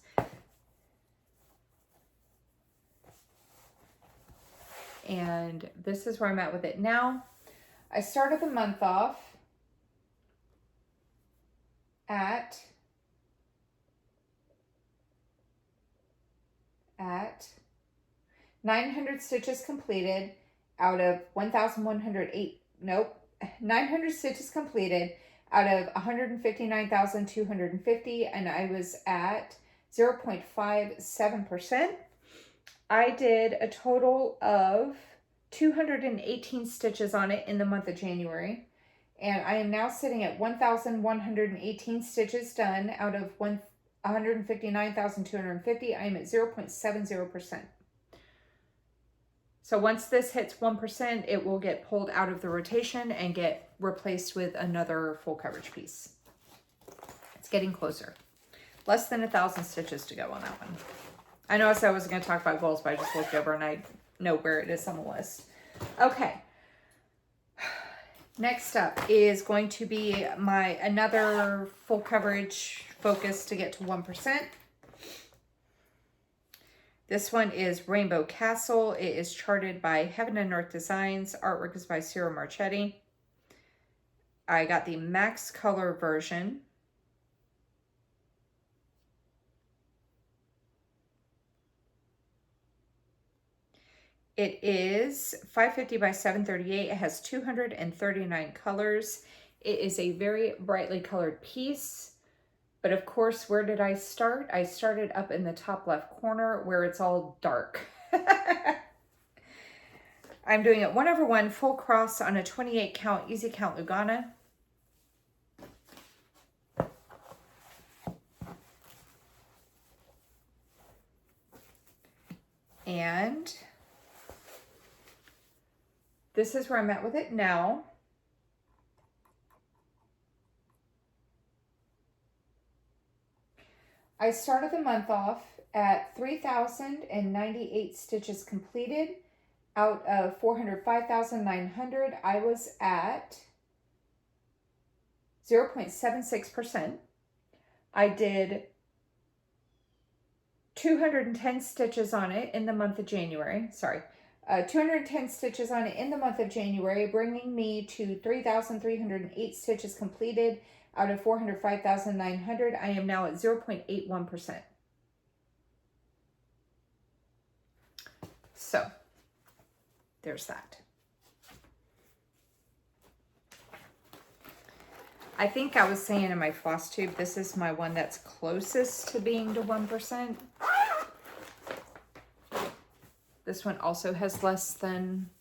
And this is where I'm at with it now. I started the month off at 900 stitches completed out of 1,108, nope, 900 stitches completed out of 159,250, and I was at 0.57%. I did a total of 218 stitches on it in the month of January, and I am now sitting at 1,118 stitches done out of 159,250. I am at 0.70%. So once this hits 1%, it will get pulled out of the rotation and get replaced with another full coverage piece. It's getting closer. Less than 1,000 stitches to go on that one. I know I said I wasn't going to talk about goals, but I just looked over and I know where it is on the list. Okay. Next up is going to be another full coverage focus to get to 1%. This one is Rainbow Castle. It is charted by Heaven and Earth Designs. Artwork is by Ciro Marchetti. I got the max color version. It is 550 by 738. It has 239 colors. It is a very brightly colored piece. But of course, where did I start? I started up in the top left corner where it's all dark. I'm doing it 1/1 full cross on a 28 count easy count Lugana. And this is where I'm at with it now. I started the month off at 3,098 stitches completed. Out of 405,900, I was at 0.76%. I did 210 stitches on it in the month of January. 210 stitches on it in the month of January, bringing me to 3,308 stitches completed out of 405,900. I am now at 0.81%. So there's that. I think I was saying in my floss tube, this is my one that's closest to being to 1%. This one also has less than...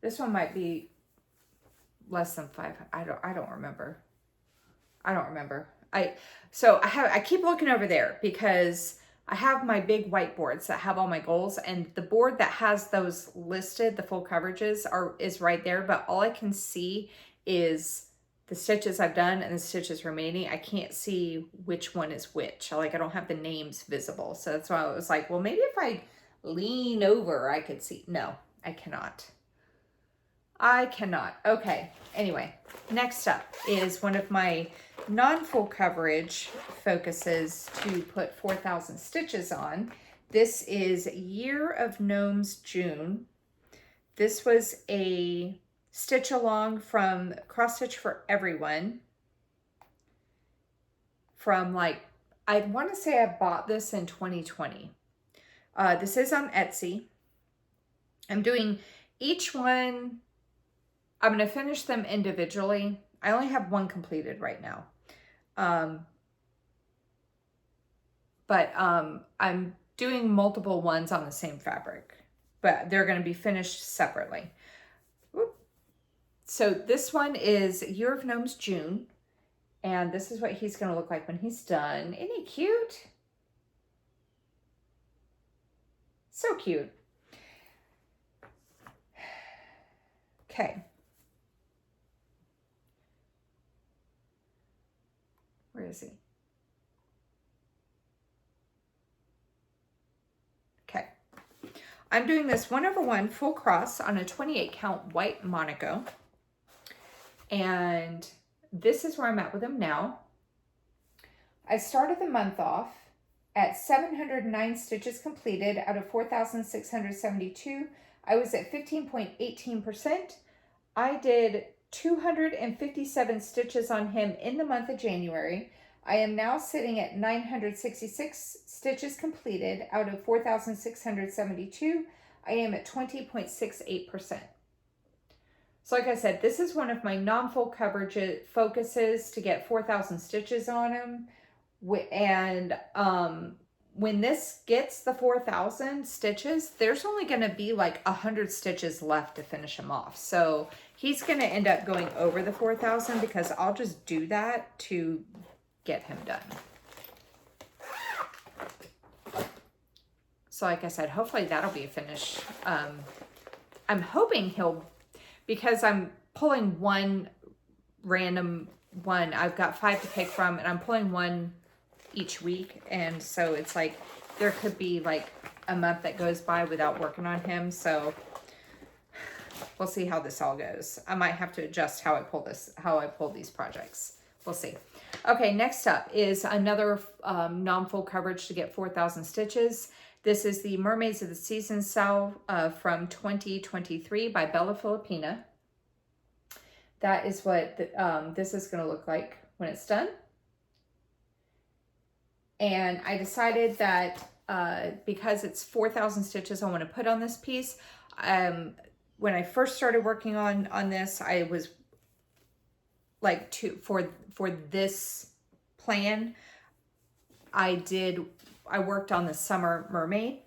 This one might be less than 5. I don't remember. I keep looking over there because I have my big whiteboards that have all my goals, and the board that has those listed, the full coverages is right there, but all I can see is the stitches I've done and the stitches remaining. I can't see which one is which. I don't have the names visible. So that's why I was like, well, maybe if I lean over, I could see. No, I cannot. Okay. Anyway, next up is one of my non-full coverage focuses to put 4,000 stitches on. This is Year of Gnomes June. This was a stitch along from Cross Stitch for Everyone. From I want to say I bought this in 2020. This is on Etsy. I'm doing each one. I'm going to finish them individually. I only have one completed right now. I'm doing multiple ones on the same fabric, but they're going to be finished separately. So this one is Year of Gnomes June, and this is what he's going to look like when he's done. Isn't he cute? So cute. Okay. Where is he? Okay. I'm doing this 1/1 full cross on a 28 count white Monaco. And this is where I'm at with them now. I started the month off at 709 stitches completed out of 4,672. I was at 15.18%. I did 257 stitches on him in the month of January. I am now sitting at 966 stitches completed out of 4,672. I am at 20.68%. So like I said, this is one of my non-full coverage focuses to get 4,000 stitches on him. And when this gets the 4,000 stitches, there's only going to be 100 stitches left to finish him off. So he's going to end up going over the 4,000 because I'll just do that to get him done. So like I said, hopefully that'll be a finish. I'm hoping because I'm pulling one random one. I've got 5 to pick from, and I'm pulling one each week. And so it's there could be a month that goes by without working on him. So we'll see how this all goes. I might have to adjust how I pull these projects. We'll see. Okay, next up is another non-full coverage to get 4,000 stitches. This is the Mermaids of the Season Salve from 2023 by Bella Filipina. That is what this is going to look like when it's done. And I decided that because it's 4,000 stitches I want to put on this piece, when I first started working on this, I was like for this plan, I worked on the summer mermaid.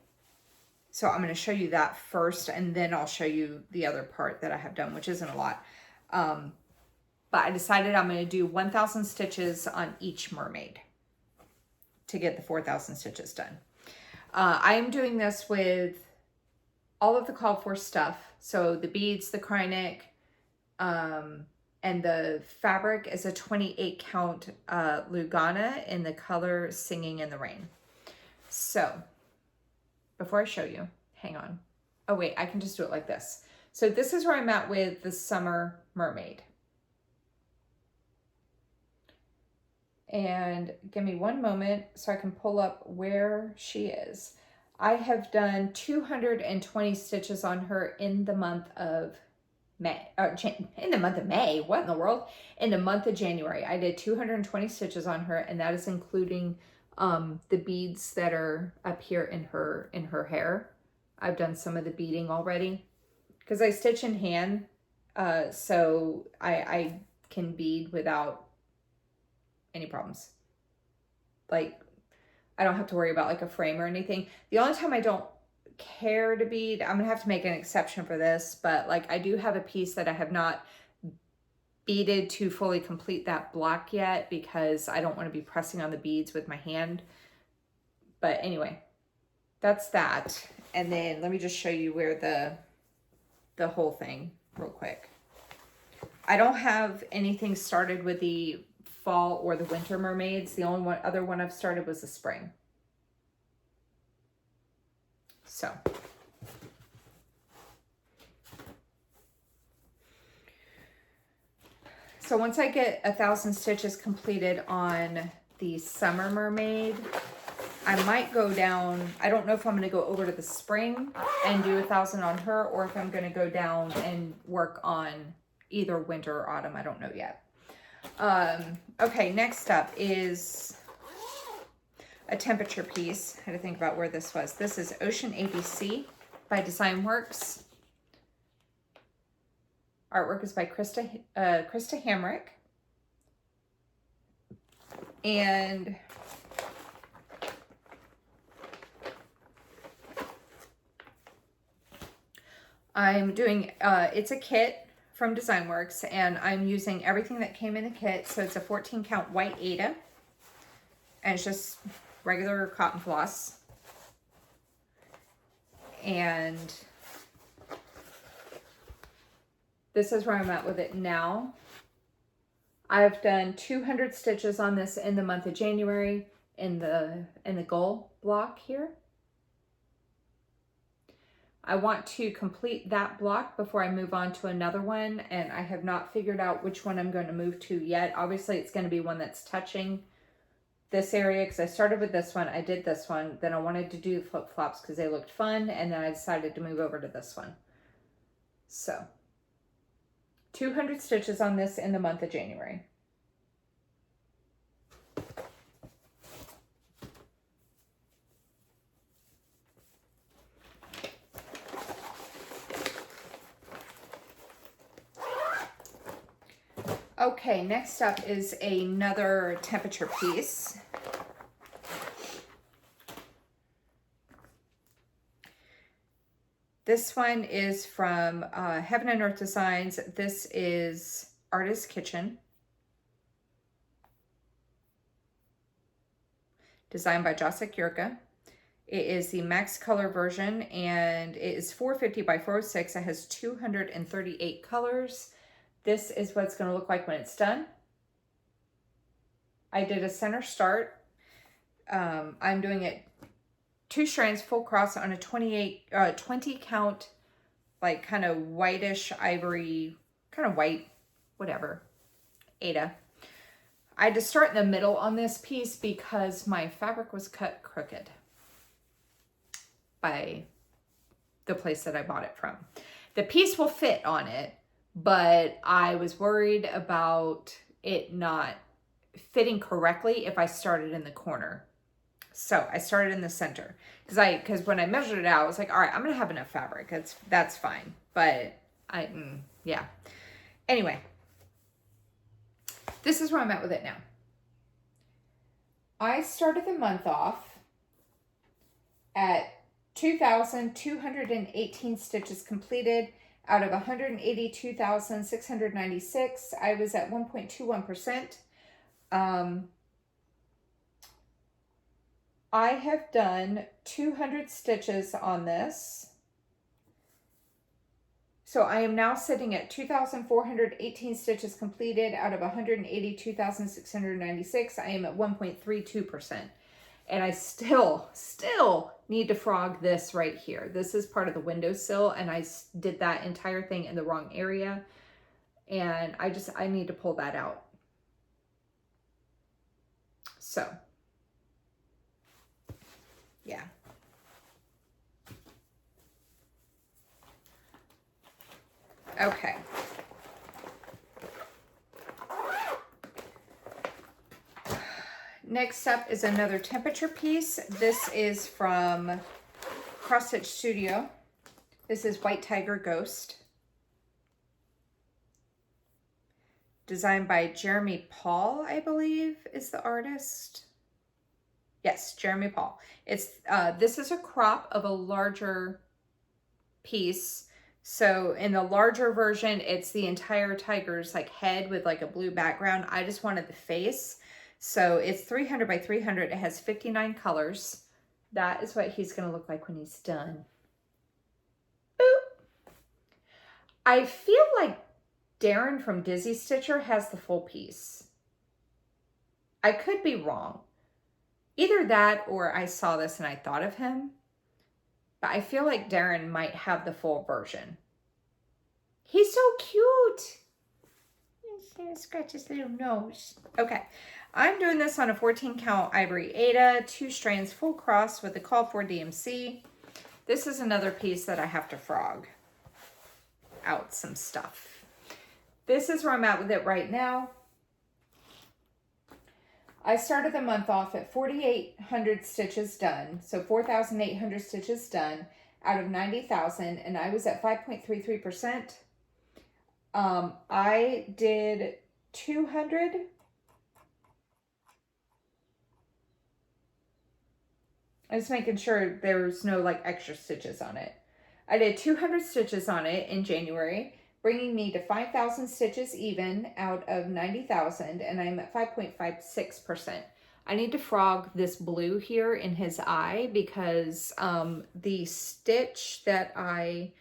So I'm going to show you that first, and then I'll show you the other part that I have done, which isn't a lot. But I decided I'm going to do 1,000 stitches on each mermaid to get the 4,000 stitches done. I am doing this with all of the called for stuff. So the beads, the Krynic, and the fabric is a 28 count Lugana in the color Singing in the Rain. So before I show you, hang on. Oh wait, I can just do it like this. So this is where I'm at with the summer mermaid. And give me one moment so I can pull up where she is. I have done 220 stitches on her in the month of May. In the month of May, what in the world? In the month of January, I did 220 stitches on her, and that is including the beads that are up here in her hair. I've done some of the beading already because I stitch in hand, so I can bead without any problems. Like, I don't have to worry about like a frame or anything. The only time I don't care to bead, I'm gonna have to make an exception for this, but like I do have a piece that I have not beaded to fully complete that block yet because I don't want to be pressing on the beads with my hand. But anyway, that's that. And then let me just show you where the whole thing real quick. I don't have anything started with the fall or the winter mermaids. The only other one I've started was the spring. So once I get 1,000 stitches completed on the summer mermaid, I might go down. I don't know if I'm going to go over to the spring and do 1,000 on her, or if I'm going to go down and work on either winter or autumn. I don't know yet. Okay, next up is a temperature piece. I had to think about where this was. This is Ocean ABC by Designworks. Artwork is by Krista Hamrick. And I'm doing, it's a kit from Designworks, and I'm using everything that came in the kit. So it's a 14 count white Aida, and it's just regular cotton floss. And this is where I'm at with it now. I've done 200 stitches on this in the month of January in the goal block here. I want to complete that block before I move on to another one, and I have not figured out which one I'm going to move to yet. Obviously, it's going to be one that's touching this area because I started with this one. I did this one. Then I wanted to do the flip-flops because they looked fun, and then I decided to move over to this one. So 200 stitches on this in the month of January. Okay, next up is another temperature piece. This one is from Heaven and Earth Designs. This is Artist Kitchen. Designed by Jacek Jurka. It is the max color version, and it is 450 by 406. It has 238 colors. This is what it's going to look like when it's done. I did a center start. I'm doing it 2 strands full cross on a 20 count, like kind of whitish ivory, kind of white, whatever, Aida. I had to start in the middle on this piece because my fabric was cut crooked by the place that I bought it from. The piece will fit on it, but I was worried about it not fitting correctly if I started in the corner. So I started in the center because when I measured it out, I was like, all right, I'm gonna have enough fabric. That's fine. But yeah. Anyway, this is where I'm at with it now. I started the month off at 2,218 stitches completed out of 182,696. I was at 1.21%. I have done 200 stitches on this. So I am now sitting at 2,418 stitches completed out of 182,696. I am at 1.32%. And I still need to frog this right here. This is part of the windowsill, and I did that entire thing in the wrong area. And I need to pull that out. So, yeah. Okay. Next up is another temperature piece. This is from Cross Stitch Studio. This is White Tiger Ghost. Designed by Jeremy Paul, I believe, is the artist. Yes, Jeremy Paul. This is a crop of a larger piece. So in the larger version, it's the entire tiger's like head with like a blue background. I just wanted the face. So it's 300 by 300. It has 59 colors. That is what he's going to look like when he's done. Boop. I feel like Darren from Dizzy Stitcher has the full piece. I could be wrong. Either that or I saw this and I thought of him. But I feel like Darren might have the full version. He's so cute. He's gonna scratch his little nose. Okay, I'm doing this on a 14 count ivory Aida, 2 strands full cross with the call for DMC. This is another piece that I have to frog out some stuff. This is where I'm at with it right now. I started the month off at 4,800 stitches done, so 4,800 stitches done out of 90,000, and I was at 5.33%. I did 200. I'm just making sure there's no like extra stitches on it. I did 200 stitches on it in January, bringing me to 5,000 stitches even out of 90,000, and I'm at 5.56%. I need to frog this blue here in his eye because the stitch that I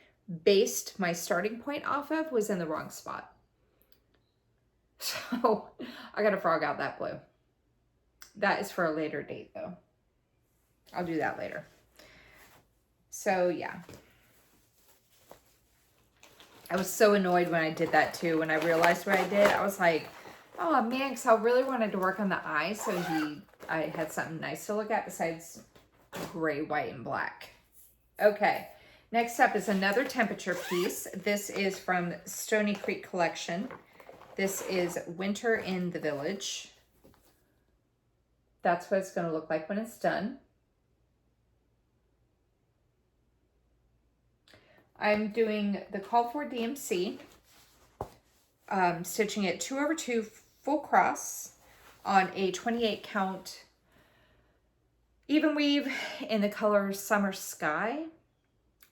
based my starting point off of was in the wrong spot. So I gotta frog out that blue. That is for a later date though. I'll do that later. So yeah. I was so annoyed when I did that too. When I realized what I did, I was like, oh man, because I really wanted to work on the eye so I had something nice to look at besides gray, white, and black. Okay, next up is another temperature piece. This is from Stony Creek Collection. This is Winter in the Village. That's what it's going to look like when it's done. I'm doing the call for DMC, stitching it 2/2 full cross on a 28 count even weave in the color Summer Sky.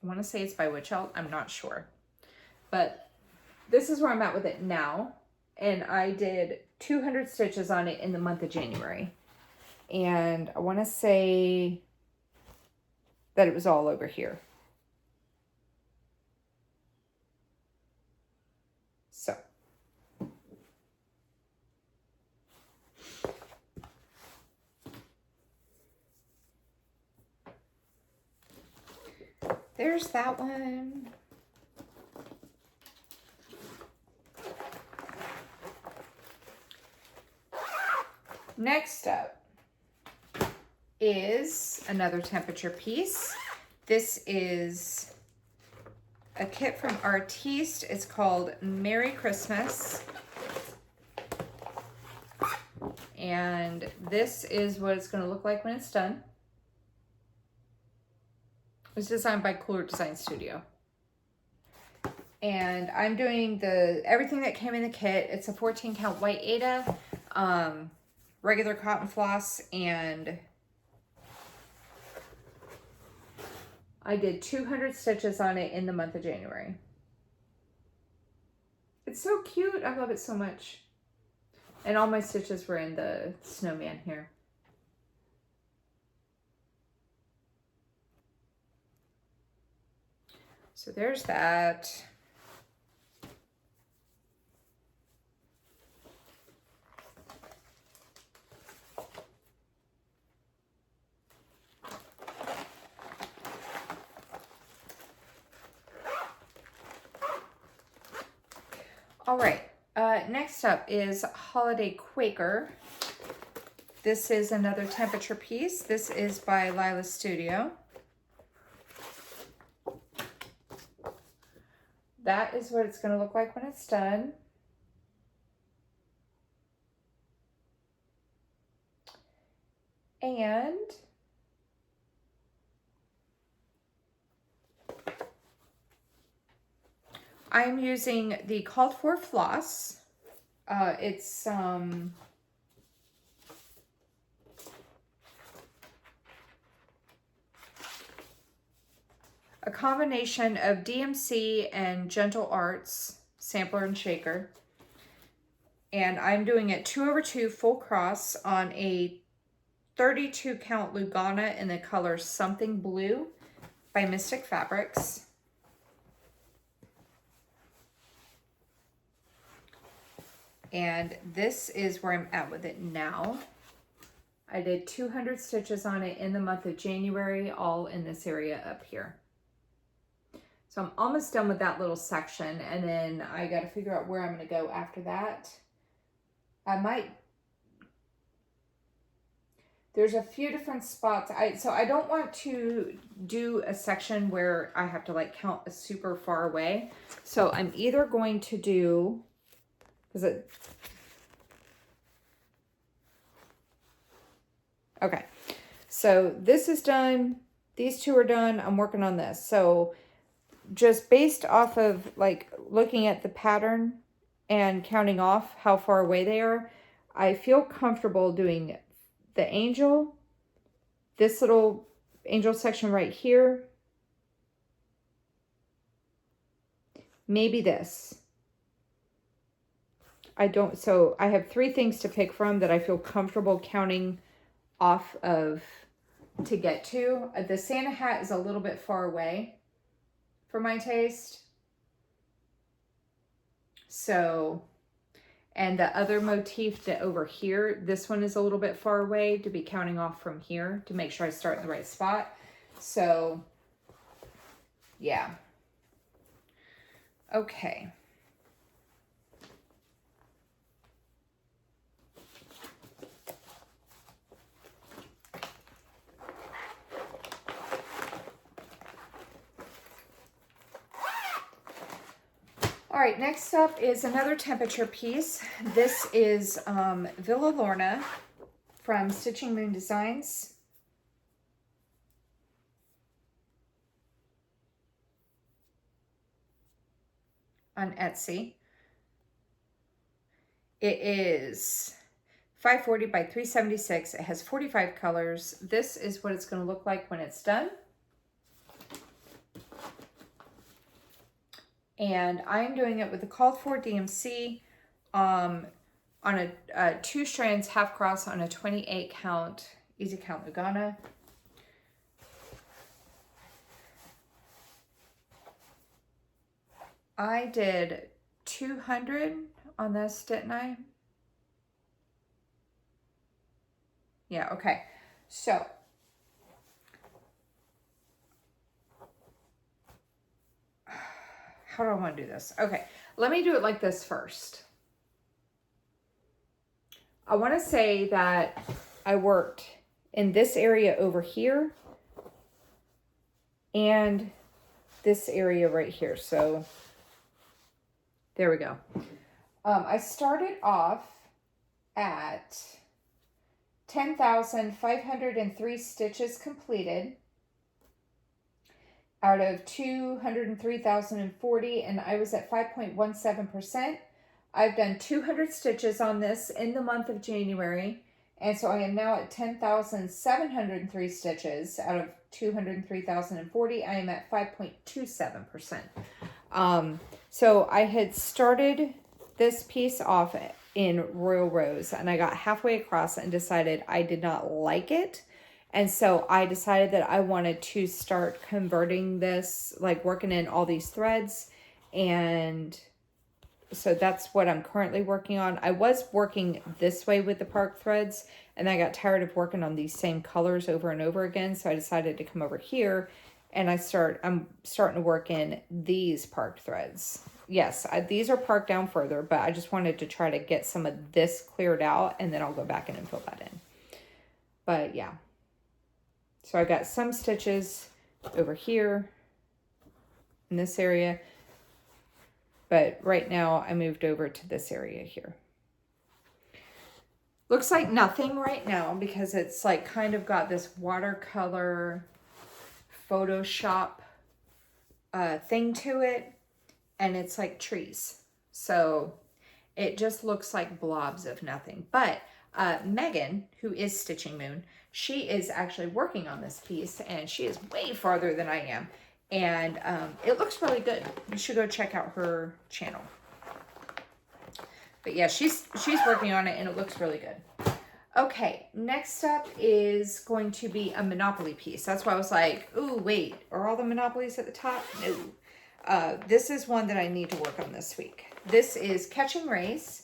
I want to say it's by Witch Elk. I'm not sure. But this is where I'm at with it now. And I did 200 stitches on it in the month of January. And I want to say that it was all over here. So. There's that one. Next up is another temperature piece. This is a kit from Artiste. It's called Merry Christmas. And this is what it's going to look like when it's done. It was designed by Cooler Design Studio. And I'm doing everything that came in the kit. It's a 14 count white Aida, regular cotton floss, and I did 200 stitches on it in the month of January. It's so cute. I love it so much. And all my stitches were in the snowman here. So there's that. All right, next up is Holiday Quaker. This is another temperature piece. This is by Lila Studio. That is what it's going to look like when it's done. And I'm using the called for floss. It's a combination of DMC and Gentle Arts sampler and shaker. And I'm doing it 2/2 full cross on a 32 count Lugana in the color Something Blue by Mystic Fabrics. And this is where I'm at with it now. I did 200 stitches on it in the month of January, all in this area up here. So I'm almost done with that little section, and then I got to figure out where I'm going to go after that. There's a few different spots. So I don't want to do a section where I have to like count a super far away. So I'm either going to do, okay, so this is done. These two are done. I'm working on this. So just based off of like looking at the pattern and counting off how far away they are, I feel comfortable doing the angel, this little angel section right here, maybe this. So I have 3 things to pick from that I feel comfortable counting off of to get to. The Santa hat is a little bit far away for my taste. So, and the other motif that over here, this one is a little bit far away to be counting off from here to make sure I start in the right spot. So, yeah. Okay. All right, next up is another temperature piece. This is Villa Lorna from Stitching Moon Designs. On Etsy. It is 540 by 376. It has 45 colors. This is what it's going to look like when it's done. And I'm doing it with the called for DMC on a 2 strands half cross on a 28 count easy count Lugana. I did 200 on this, didn't I? Yeah, okay. So how do I want to do this? Okay, let me do it like this first. I want to say that I worked in this area over here and this area right here. So there we go. I started off at 10,503 stitches completed. out of 203,040, and I was at 5.17%. I've done 200 stitches on this in the month of January, and so I am now at 10,703 stitches out of 203,040. I am at 5.27%. So I had started this piece off in Royal Rose, and I got halfway across and decided I did not like it. And so I decided that I wanted to start converting this, like working in all these threads. And so that's what I'm currently working on. I was working this way with the park threads, and I got tired of working on these same colors over and over again. So I decided to come over here, and I'm starting to work in these park threads. Yes, these are parked down further, but I just wanted to try to get some of this cleared out, and then I'll go back in and fill that in. But yeah. So I got some stitches over here in this area, but right now I moved over to this area here. Looks like nothing right now because it's like kind of got this watercolor Photoshop thing to it, and it's like trees. So it just looks like blobs of nothing. But Megan, who is Stitching Moon, she is actually working on this piece, and she is way farther than I am. And it looks really good. You should go check out her channel. But yeah, she's working on it, and it looks really good. Okay, next up is going to be a Monopoly piece. That's why I was like, ooh, wait, are all the Monopolies at the top? No. This is one that I need to work on this week. This is Catching Rays,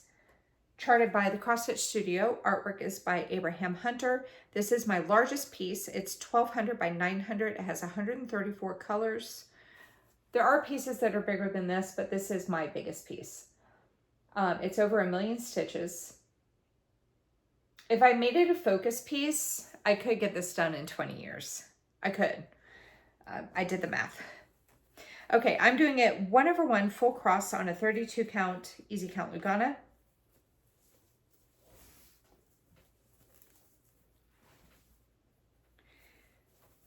charted by the Cross Stitch Studio. Artwork is by Abraham Hunter. This is my largest piece. It's 1200 by 900. It has 134 colors. There are pieces that are bigger than this, but this is my biggest piece. It's over 1 million stitches. If I made it a focus piece, I could get this done in 20 years. I could. I did the math. Okay, I'm doing it 1/1 full cross on a 32 count easy count Lugana.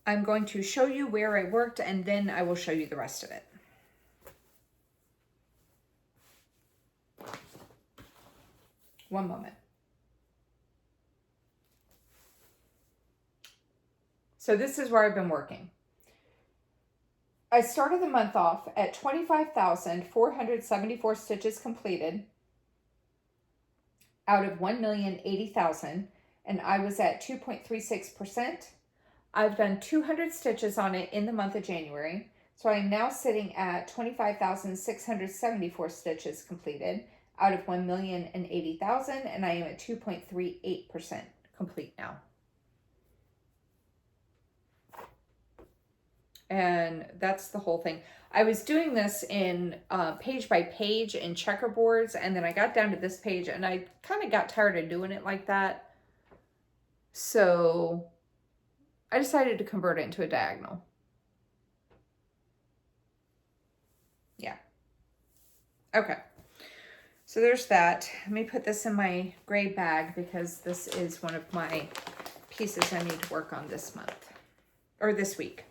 I'm going to show you where I worked, and then I will show you the rest of it. One moment. So this is where I've been working. I started the month off at 25,474 stitches completed out of 1,080,000, and I was at 2.36%. I've done 200 stitches on it in the month of January, so I'm now sitting at 25,674 stitches completed out of 1,080,000, and I am at 2.38% complete now. And that's the whole thing. I was doing this in page by page in checkerboards, and then I got down to this page, and I kind of got tired of doing it like that. So I decided to convert it into a diagonal. Yeah. Okay. So there's that. Let me put this in my gray bag because this is one of my pieces I need to work on this month, or this week.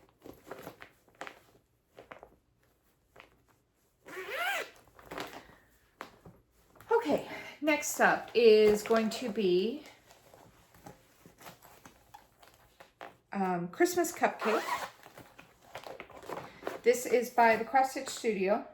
Okay, next up is going to be Christmas Cupcake. This is by the Cross Stitch Studio.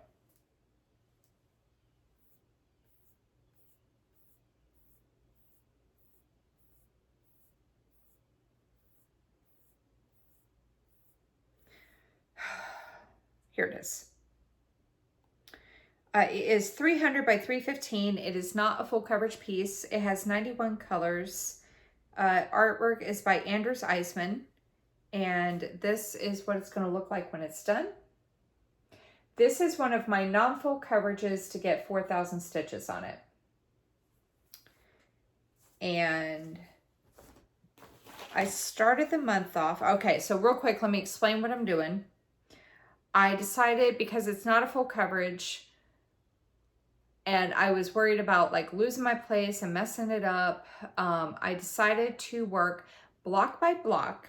Here it is. It is 300 by 315. It is not a full coverage piece. It has 91 colors. Artwork is by Anders Eisman. And this is what it's going to look like when it's done. This is one of my non-full coverages to get 4,000 stitches on it. And I started the month off. Okay, so real quick, let me explain what I'm doing. I decided, because it's not a full coverage, and I was worried about like losing my place and messing it up, I decided to work block by block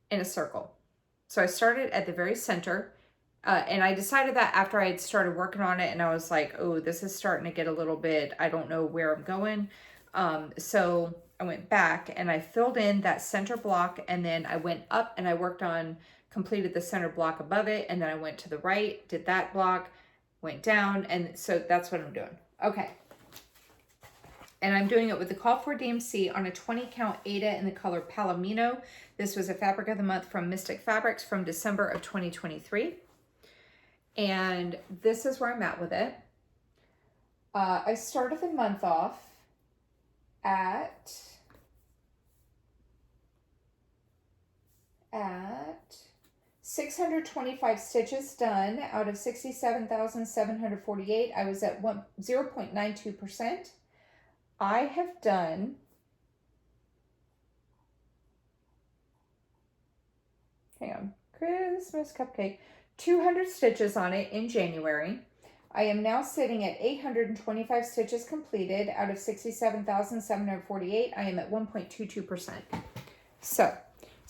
in a circle. So I started at the very center, and I decided that after I had started working on it, and I was like, oh, this is starting to get a little bit, I don't know where I'm going. So I went back and I filled in that center block, and then I went up and I worked on, completed the center block above it, and then I went to the right, did that block, went down, and so that's what I'm doing. Okay. And I'm doing it with the Call for DMC on a 20 count Ada in the color Palomino. This was a fabric of the month from Mystic Fabrics from December of 2023. And this is where I'm at with it. I started the month off at 625 stitches done out of 67,748. I was at 0.92%. I have done Christmas Cupcake, 200 stitches on it in January. I am now sitting at 825 stitches completed out of 67,748. I am at 1.22%. So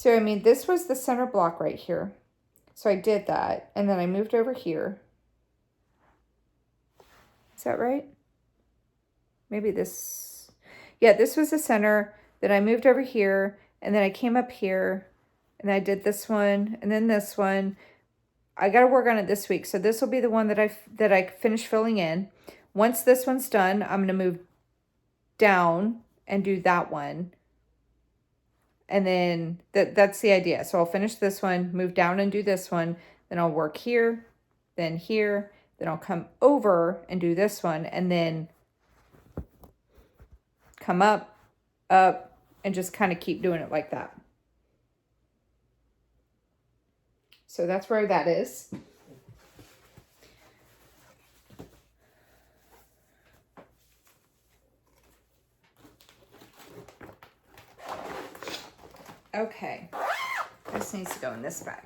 I mean, this was the center block right here. So I did that, and then I moved over here. Is that right? Maybe this, yeah, this was the center. Then I moved over here, and then I came up here, and I did this one, and then this one. I got to work on it this week, so this will be the one that I finish filling in. Once this one's done, I'm going to move down and do that one. And then that's the idea. So I'll finish this one, move down and do this one, then I'll work here, then I'll come over and do this one, and then come up, and just kind of keep doing it like that. So that's where that is. Okay, this needs to go in this bag.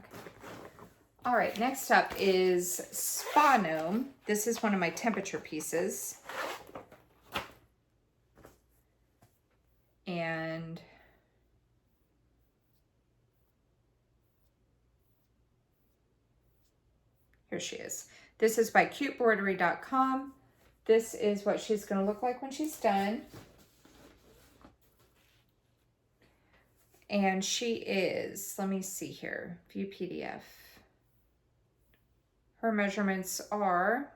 All right, next up is Spa Gnome. This is one of my temperature pieces. And here she is. This is by cutebroidery.com. This is what she's going to look like when she's done. And she is, let me see here, view PDF. Her measurements are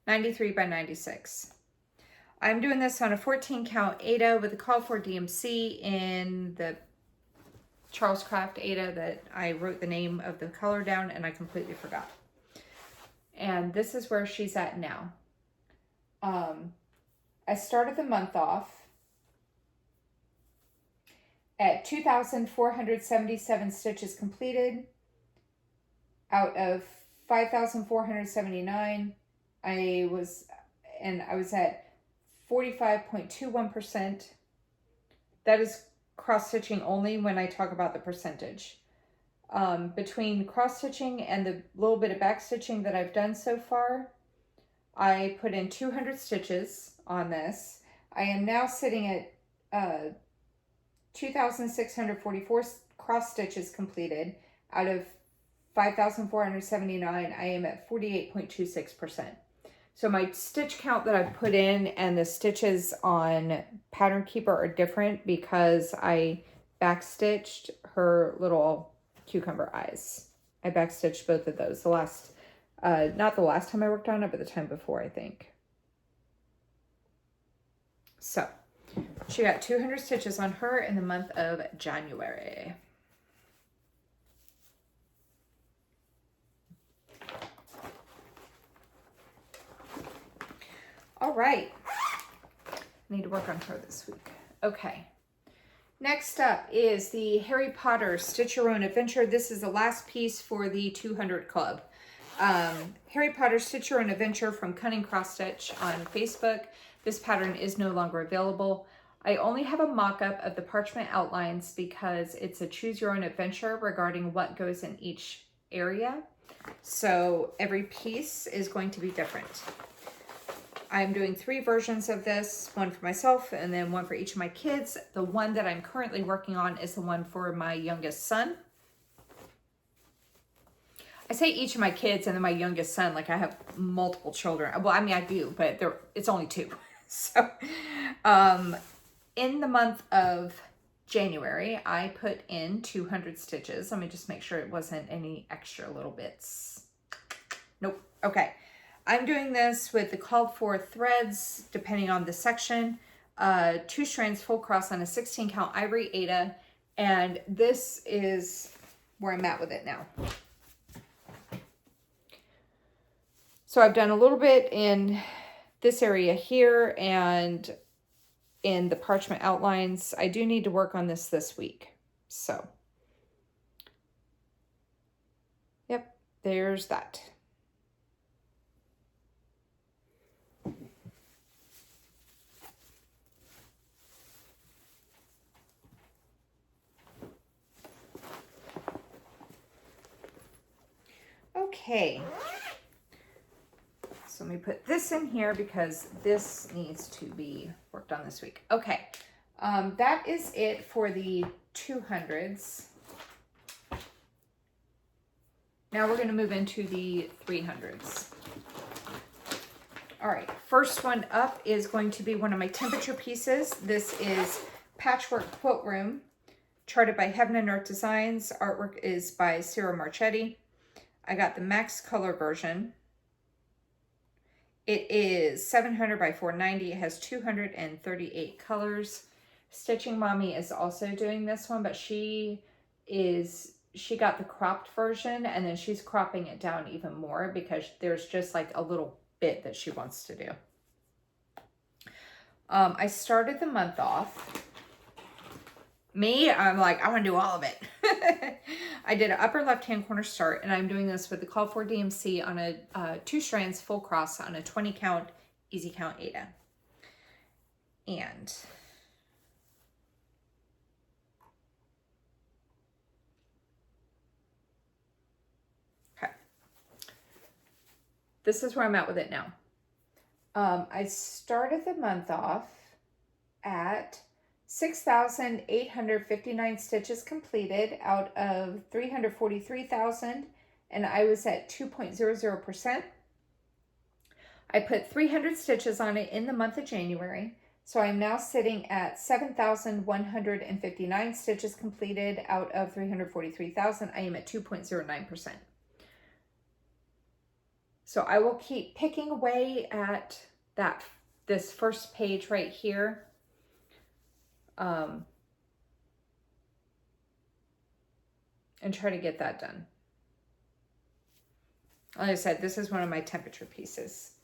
93 by 96. I'm doing this on a 14 count Ada with a Call for DMC in the Charles Craft Ada that I wrote the name of the color down and I completely forgot. And this is where she's at now. I started the month off at 2,477 stitches completed out of 5,479. I was at 45.21%. That is cross stitching only when I talk about the percentage. Between cross stitching and the little bit of back stitching that I've done so far, I put in 200 stitches on this. I am now sitting at 2,644 cross stitches completed out of 5,479. I am at 48.26%. So my stitch count that I've put in and the stitches on Pattern Keeper are different because I backstitched her little cucumber eyes. I backstitched both of those. The last, not the last time I worked on it, but the time before, I think. So she got 200 stitches on her in the month of January. All right. I need to work on her this week. Okay. Next up is the Harry Potter Stitch Your Own Adventure. This is the last piece for the 200 Club. Harry Potter Stitch Your Own Adventure from Cunning Cross Stitch on Facebook. This pattern is no longer available. I only have a mock-up of the parchment outlines because it's a choose your own adventure regarding what goes in each area. So every piece is going to be different. I'm doing 3 versions of this, one for myself and then one for each of my kids. The one that I'm currently working on is the one for my youngest son. I say each of my kids and then my youngest son, like I have multiple children. Well, I mean, I do, but it's only 2. So, in the month of January, I put in 200 stitches. Let me just make sure it wasn't any extra little bits. Nope. Okay. I'm doing this with the called for threads, depending on the section, 2 strands full cross on a 16 count ivory Aida. And this is where I'm at with it now. So I've done a little bit in this area here and in the parchment outlines. I do need to work on this week. So, yep, there's that. Okay. So let me put this in here because this needs to be worked on this week. Okay, that is it for the 200s. Now we're going to move into the 300s. All right, first one up is going to be one of my temperature pieces. This is Patchwork Quilt Room, charted by Heaven and Earth Designs. Artwork is by Ciro Marchetti. I got the max color version. It is 700 by 490. It has 238 colors. Stitching Mommy is also doing this one, but she got the cropped version and then she's cropping it down even more because there's just like a little bit that she wants to do. I started the month off. I'm like, I want to do all of it. I did an upper left-hand corner start, and I'm doing this with the Call for DMC on a 2 strands full cross on a 20 count, easy count Aida. And okay, this is where I'm at with it now. I started the month off at 6,859 stitches completed out of 343,000, and I was at 2.00%. I put 300 stitches on it in the month of January, so I'm now sitting at 7,159 stitches completed out of 343,000. I am at 2.09%. So I will keep picking away at this first page right here. And try to get that done. Like I said, this is one of my temperature pieces.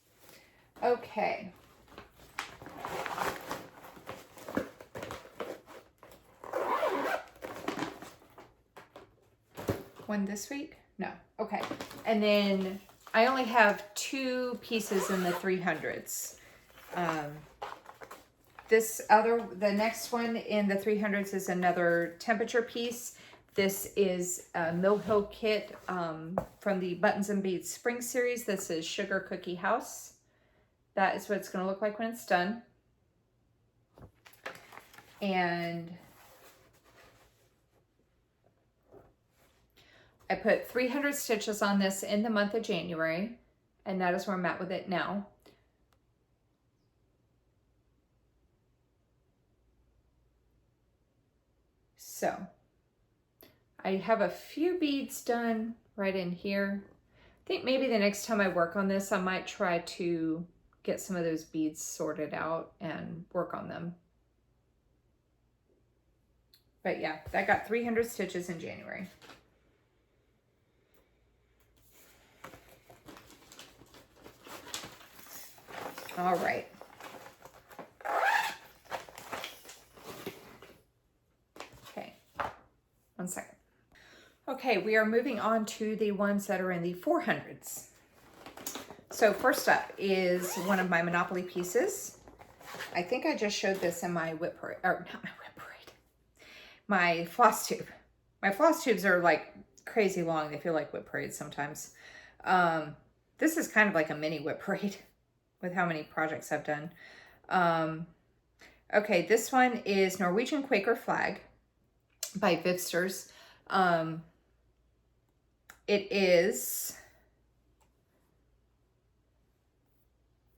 Okay. One this week? No. Okay. And then I only have 2 pieces in the 300s. The next one in the 300s is another temperature piece. This is a Mill Hill kit from the Buttons and Beads Spring Series. This is Sugar Cookie House. That is what it's going to look like when it's done. And I put 300 stitches on this in the month of January, and that is where I'm at with it now. So I have a few beads done right in here. I think maybe the next time I work on this, I might try to get some of those beads sorted out and work on them. But yeah, I got 300 stitches in January. All right. Okay, 1 second. Okay, we are moving on to the ones that are in the 400s. So first up is one of my Monopoly pieces. I think I just showed this in my whip parade, or not my whip parade, my floss tube. My floss tubes are like crazy long. They feel like whip parades sometimes. This is kind of like a mini whip parade with how many projects I've done. Okay, this one is Norwegian Quaker Flag by Vivsters. It is,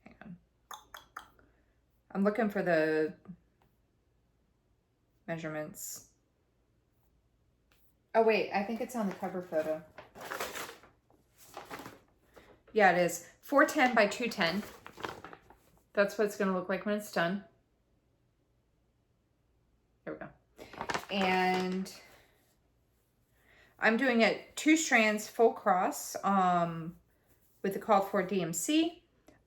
hang on, I'm looking for the measurements. Oh wait, I think it's on the cover photo. Yeah, it is 410 by 210. That's what it's going to look like when it's done. There we go. And I'm doing it 2 strands full cross with the called for DMC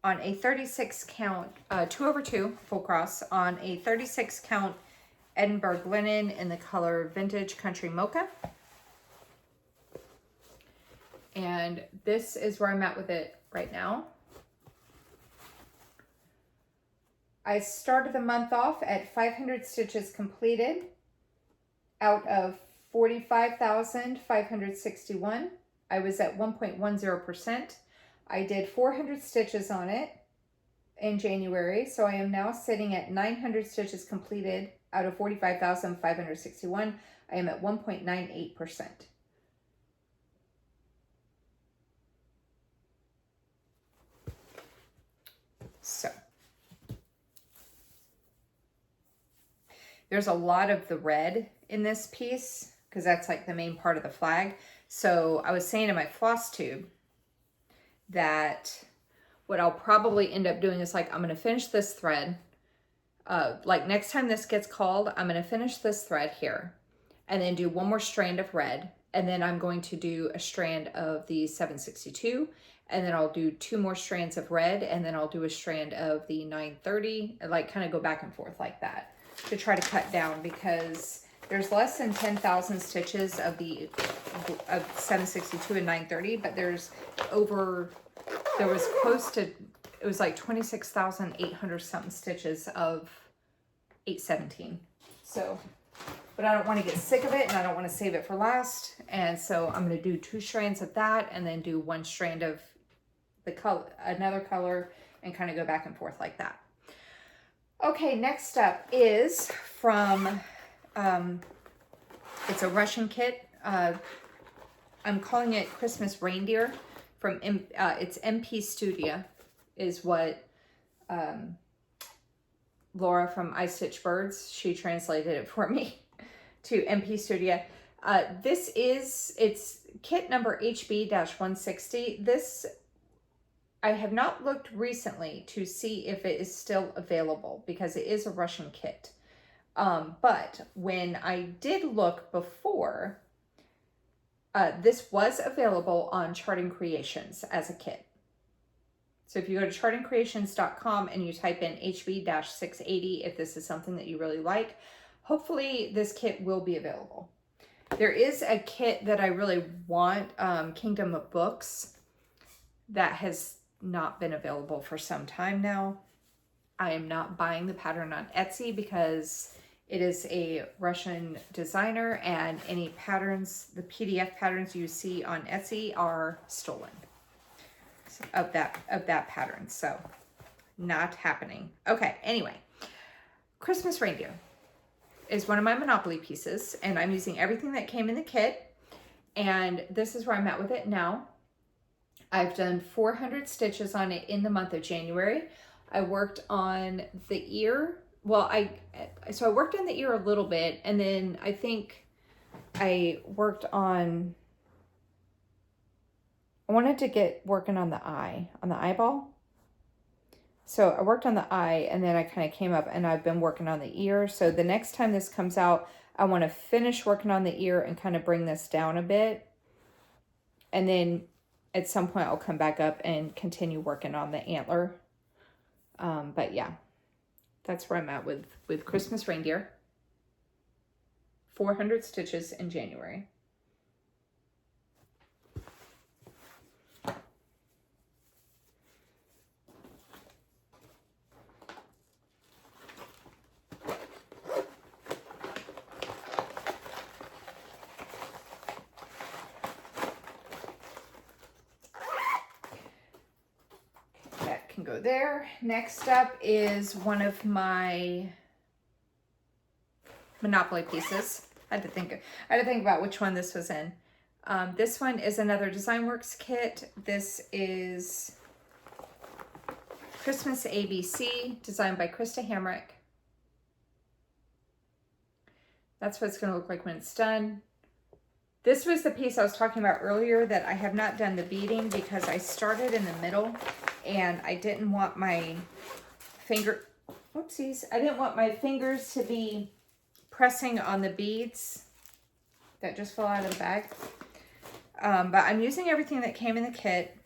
on a 36 count 2/2 full cross on a 36 count Edinburgh linen in the color Vintage Country Mocha. And this is where I'm at with it right now. I started the month off at 500 stitches completed out of 45,561. I was at 1.10%. I did 400 stitches on it in January, so I am now sitting at 900 stitches completed out of 45,561. I am at 1.98%. So there's a lot of the red in this piece because that's like the main part of the flag. So I was saying in my floss tube that what I'll probably end up doing is like, I'm going to finish this thread. Like next time this gets called, I'm going to finish this thread here and then do one more strand of red. And then I'm going to do a strand of the 762. And then I'll do 2 more strands of red. And then I'll do a strand of the 930, and like kind of go back and forth like that to try to cut down, because there's less than 10,000 stitches of 762 and 930, but there was close to, it was like 26,800 something stitches of 817. So, but I don't want to get sick of it and I don't want to save it for last. And so I'm going to do 2 strands of that and then do 1 strand of the color, another color, and kind of go back and forth like that. Okay, next up is from, it's a Russian kit. I'm calling it Christmas Reindeer from, it's MP Studio is what Laura from I Stitch Birds, she translated it for me to MP Studio. It's kit number HB-160. This, I have not looked recently to see if it is still available because it is a Russian kit. But when I did look before, this was available on Charting Creations as a kit. So if you go to chartingcreations.com and you type in HB-680, if this is something that you really like, hopefully this kit will be available. There is a kit that I really want, Kingdom of Books, that has not been available for some time now. I am not buying the pattern on Etsy because it is a Russian designer and any patterns, the PDF patterns you see on Etsy are stolen of that pattern. So not happening. Okay, anyway, Christmas Reindeer is one of my Monopoly pieces and I'm using everything that came in the kit, and this is where I'm at with it now. I've done 400 stitches on it in the month of January. I worked on the ear. Well, I worked on the ear a little bit, and then I think I worked on, I wanted to get working on the eye, on the eyeball. So I worked on the eye, and then I kind of came up and I've been working on the ear. So the next time this comes out, I want to finish working on the ear and kind of bring this down a bit. And then at some point I'll come back up and continue working on the antler. But yeah, that's where I'm at with Christmas Reindeer. 400 stitches in January. can go there. Next up is one of my Monopoly pieces. I had to think about which one this was in. This one is another DesignWorks kit. This is Christmas ABC, designed by Krista Hamrick. That's what it's going to look like when it's done. This was the piece I was talking about earlier that I have not done the beading because I started in the middle and I didn't want my whoopsies, I didn't want my fingers to be pressing on the beads that just fell out of the bag. But I'm using everything that came in the kit.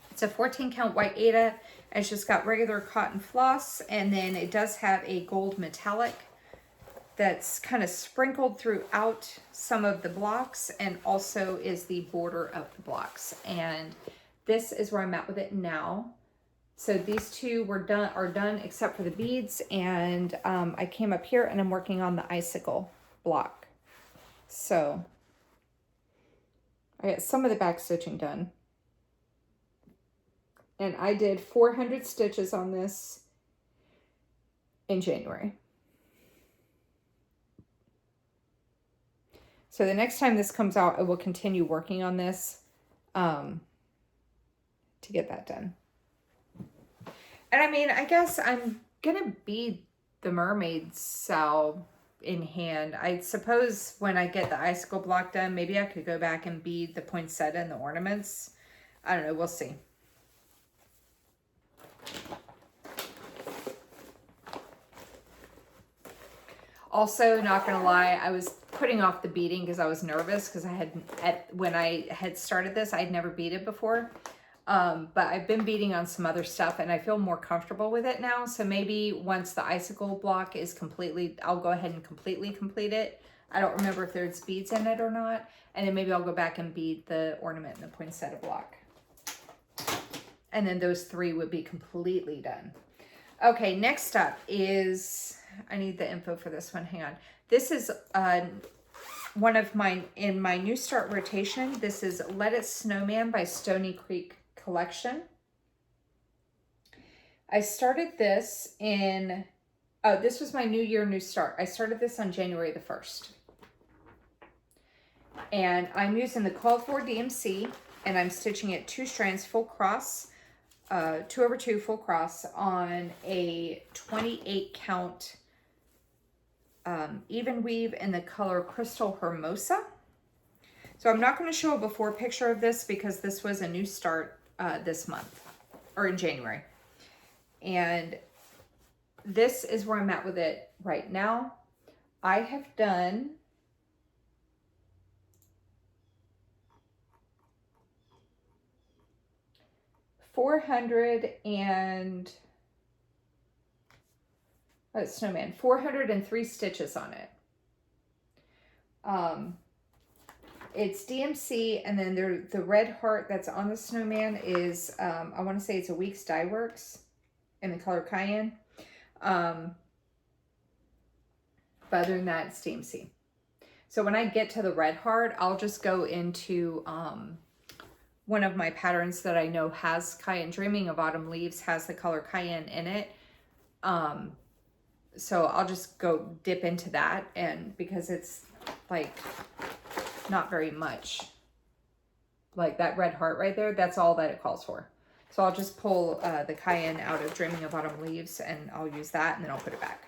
It's a 14 count white Aida, and it's just got regular cotton floss, and then it does have a gold metallic that's kind of sprinkled throughout some of the blocks and also is the border of the blocks. And this is where I'm at with it now. So these two are done except for the beads, and I came up here and I'm working on the icicle block. So I got some of the back stitching done. And I did 400 stitches on this in January. So the next time this comes out, I will continue working on this to get that done. And I mean, I guess I'm going to bead the mermaid cell in hand. I suppose when I get the icicle block done, maybe I could go back and bead the poinsettia and the ornaments. I don't know. We'll see. Also, not gonna lie, I was putting off the beading because I was nervous because when I had started this, I'd never beaded before. But I've been beading on some other stuff and I feel more comfortable with it now. So maybe once the icicle block is completely, I'll go ahead and completely complete it. I don't remember if there's beads in it or not. And then maybe I'll go back and bead the ornament and the poinsettia block. And then those three would be completely done. Okay, next up is, I need the info for this one. Hang on. This is one of my, in my New Start rotation. This is Let It Snowman by Stony Creek Collection. I started this in, this was my New Year, New Start. I started this on January the 1st. And I'm using the Coil 4 DMC, and I'm stitching it 2 strands full cross, 2/2 full cross on a 28 count even weave in the color Crystal Hermosa. So I'm not going to show a before picture of this because this was a New Start this month or in January. And this is where I'm at with it right now. I have done snowman, 403 stitches on it. It's DMC, and then the red heart that's on the snowman is, I want to say it's a Weeks Dye Works in the color Cayenne. But other than that, it's DMC. So when I get to the red heart, I'll just go into one of my patterns that I know has Cayenne. Dreaming of Autumn Leaves has the color Cayenne in it. So I'll just go dip into that, and because it's like not very much, like that red heart right there, that's all that it calls for. So I'll just pull the Cayenne out of Dreaming of Autumn Leaves, and I'll use that, and then I'll put it back.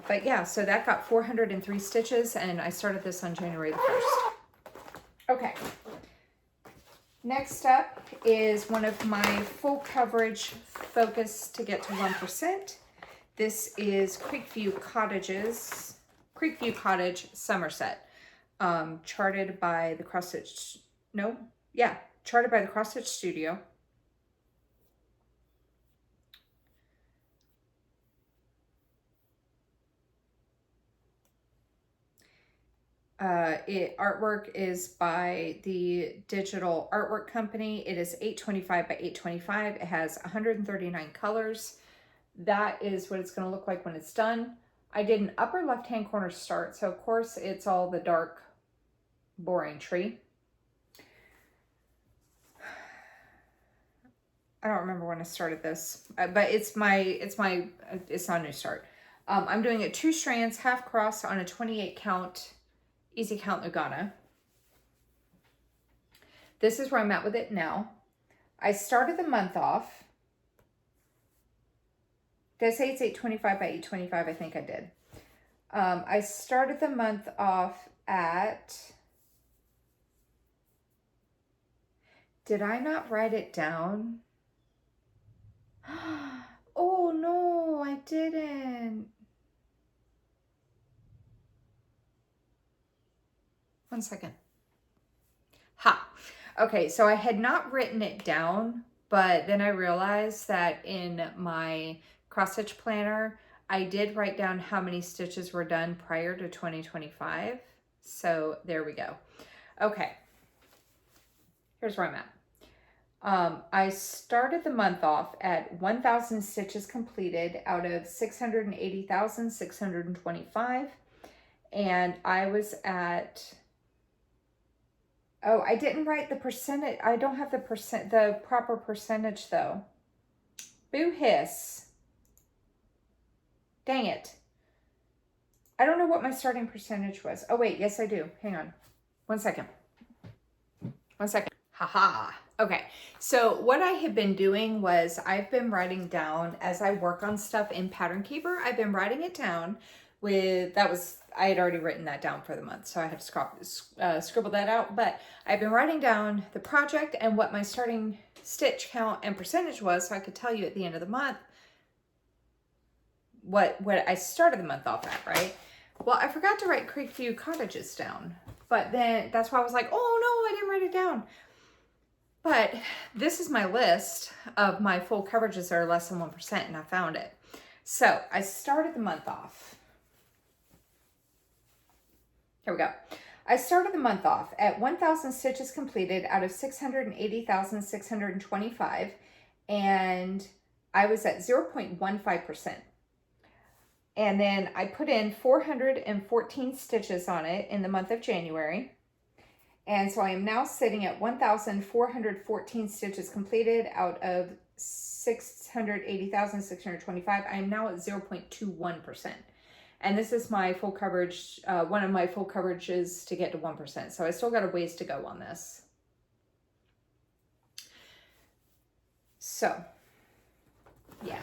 But yeah, so that got 403 stitches, and I started this on January the 1st. Okay. Next up is one of my full coverage focus to get to 1%. This is Creekview Cottage, Somerset, charted by the Cross Stitch, charted by the Cross Stitch Studio. Artwork is by the Digital Artwork Company. It is 825 by 825. It has 139 colors. That is what it's going to look like when it's done. I did an upper left-hand corner start, so of course it's all the dark, boring tree. I don't remember when I started this, but it's not a new start. I'm doing it 2 strands, half cross on a 28 count, easy count Lugana. This is where I'm at with it now. I started the month off. Did I say it's 825 by 825? I think I did. I started the month off at, did I not write it down? Oh no, I didn't. One second. Ha. Okay, so I had not written it down, but then I realized that in my cross stitch planner, I did write down how many stitches were done prior to 2025. So there we go. Okay, here's where I'm at. I started the month off at 1,000 stitches completed out of 680,625. And I was at, oh, I didn't write the percentage. I don't have the proper percentage though. Boo hiss. Dang it. I don't know what my starting percentage was. Oh wait, yes I do. Hang on. 1 second. 1 second. Haha. Okay, so what I have been doing was I've been writing down as I work on stuff in Pattern Keeper. I've been writing it down with, I had already written that down for the month, so I had to scribble that out. But I've been writing down the project and what my starting stitch count and percentage was, so I could tell you at the end of the month what I started the month off at, right? Well, I forgot to write Creekview Cottages down, but then that's why I was like, oh no, I didn't write it down. But this is my list of my full coverages that are less than 1%, and I found it. So I started the month off. Here we go. I started the month off at 1,000 stitches completed out of 680,625, and I was at 0.15%. And then I put in 414 stitches on it in the month of January. And so I am now sitting at 1,414 stitches completed out of 680,625. I am now at 0.21%. And this is my full coverage, one of my full coverages to get to 1%. So I still got a ways to go on this. So, yeah.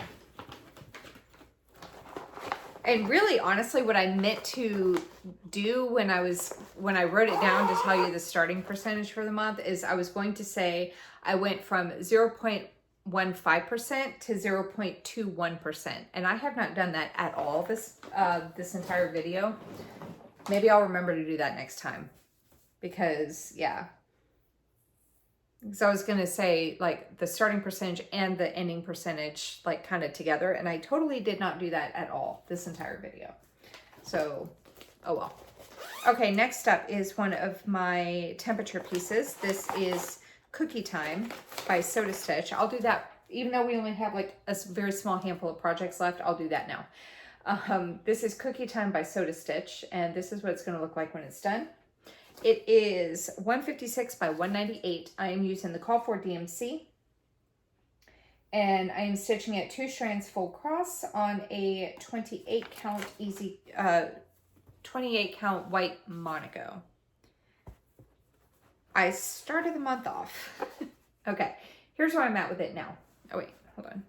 And really, honestly, what I meant to do when I wrote it down to tell you the starting percentage for the month is I was going to say I went from 0.15% to 0.21%. And I have not done that at all this entire video. Maybe I'll remember to do that next time because, yeah. So I was going to say like the starting percentage and the ending percentage like kind of together, and I totally did not do that at all this entire video. So, oh well. Okay, next up is one of my temperature pieces. This is Cookie Time by Soda Stitch. I'll do that even though we only have like a very small handful of projects left. I'll do that now. This is Cookie Time by Soda Stitch, and this is what it's going to look like when it's done. It is 156 by 198. I am using the Call for DMC. And I am stitching at 2 strands full cross on a 28 count easy, 28 count white Monaco. I started the month off. Okay, here's where I'm at with it now. Oh wait, hold on.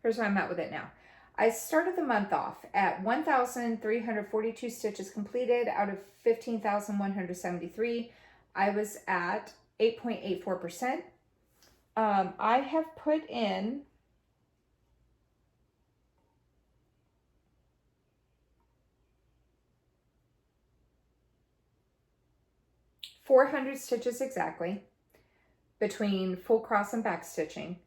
Here's where I'm at with it now. I started the month off at 1,342 stitches completed out of 15,173. I was at 8.84%. I have put in $400 stitches exactly between full cross and back stitching.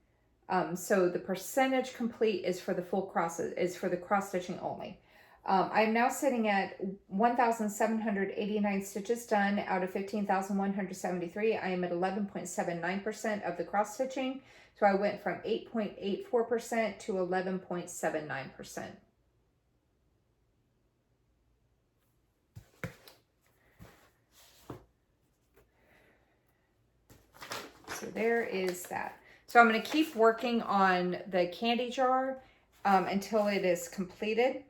So the percentage complete is for the full cross, is for the cross stitching only. I'm now sitting at 1,789 stitches done out of 15,173. I am at 11.79% of the cross stitching. So I went from 8.84% to 11.79%. So So there is that. So I'm going to keep working on the candy jar until it is completed.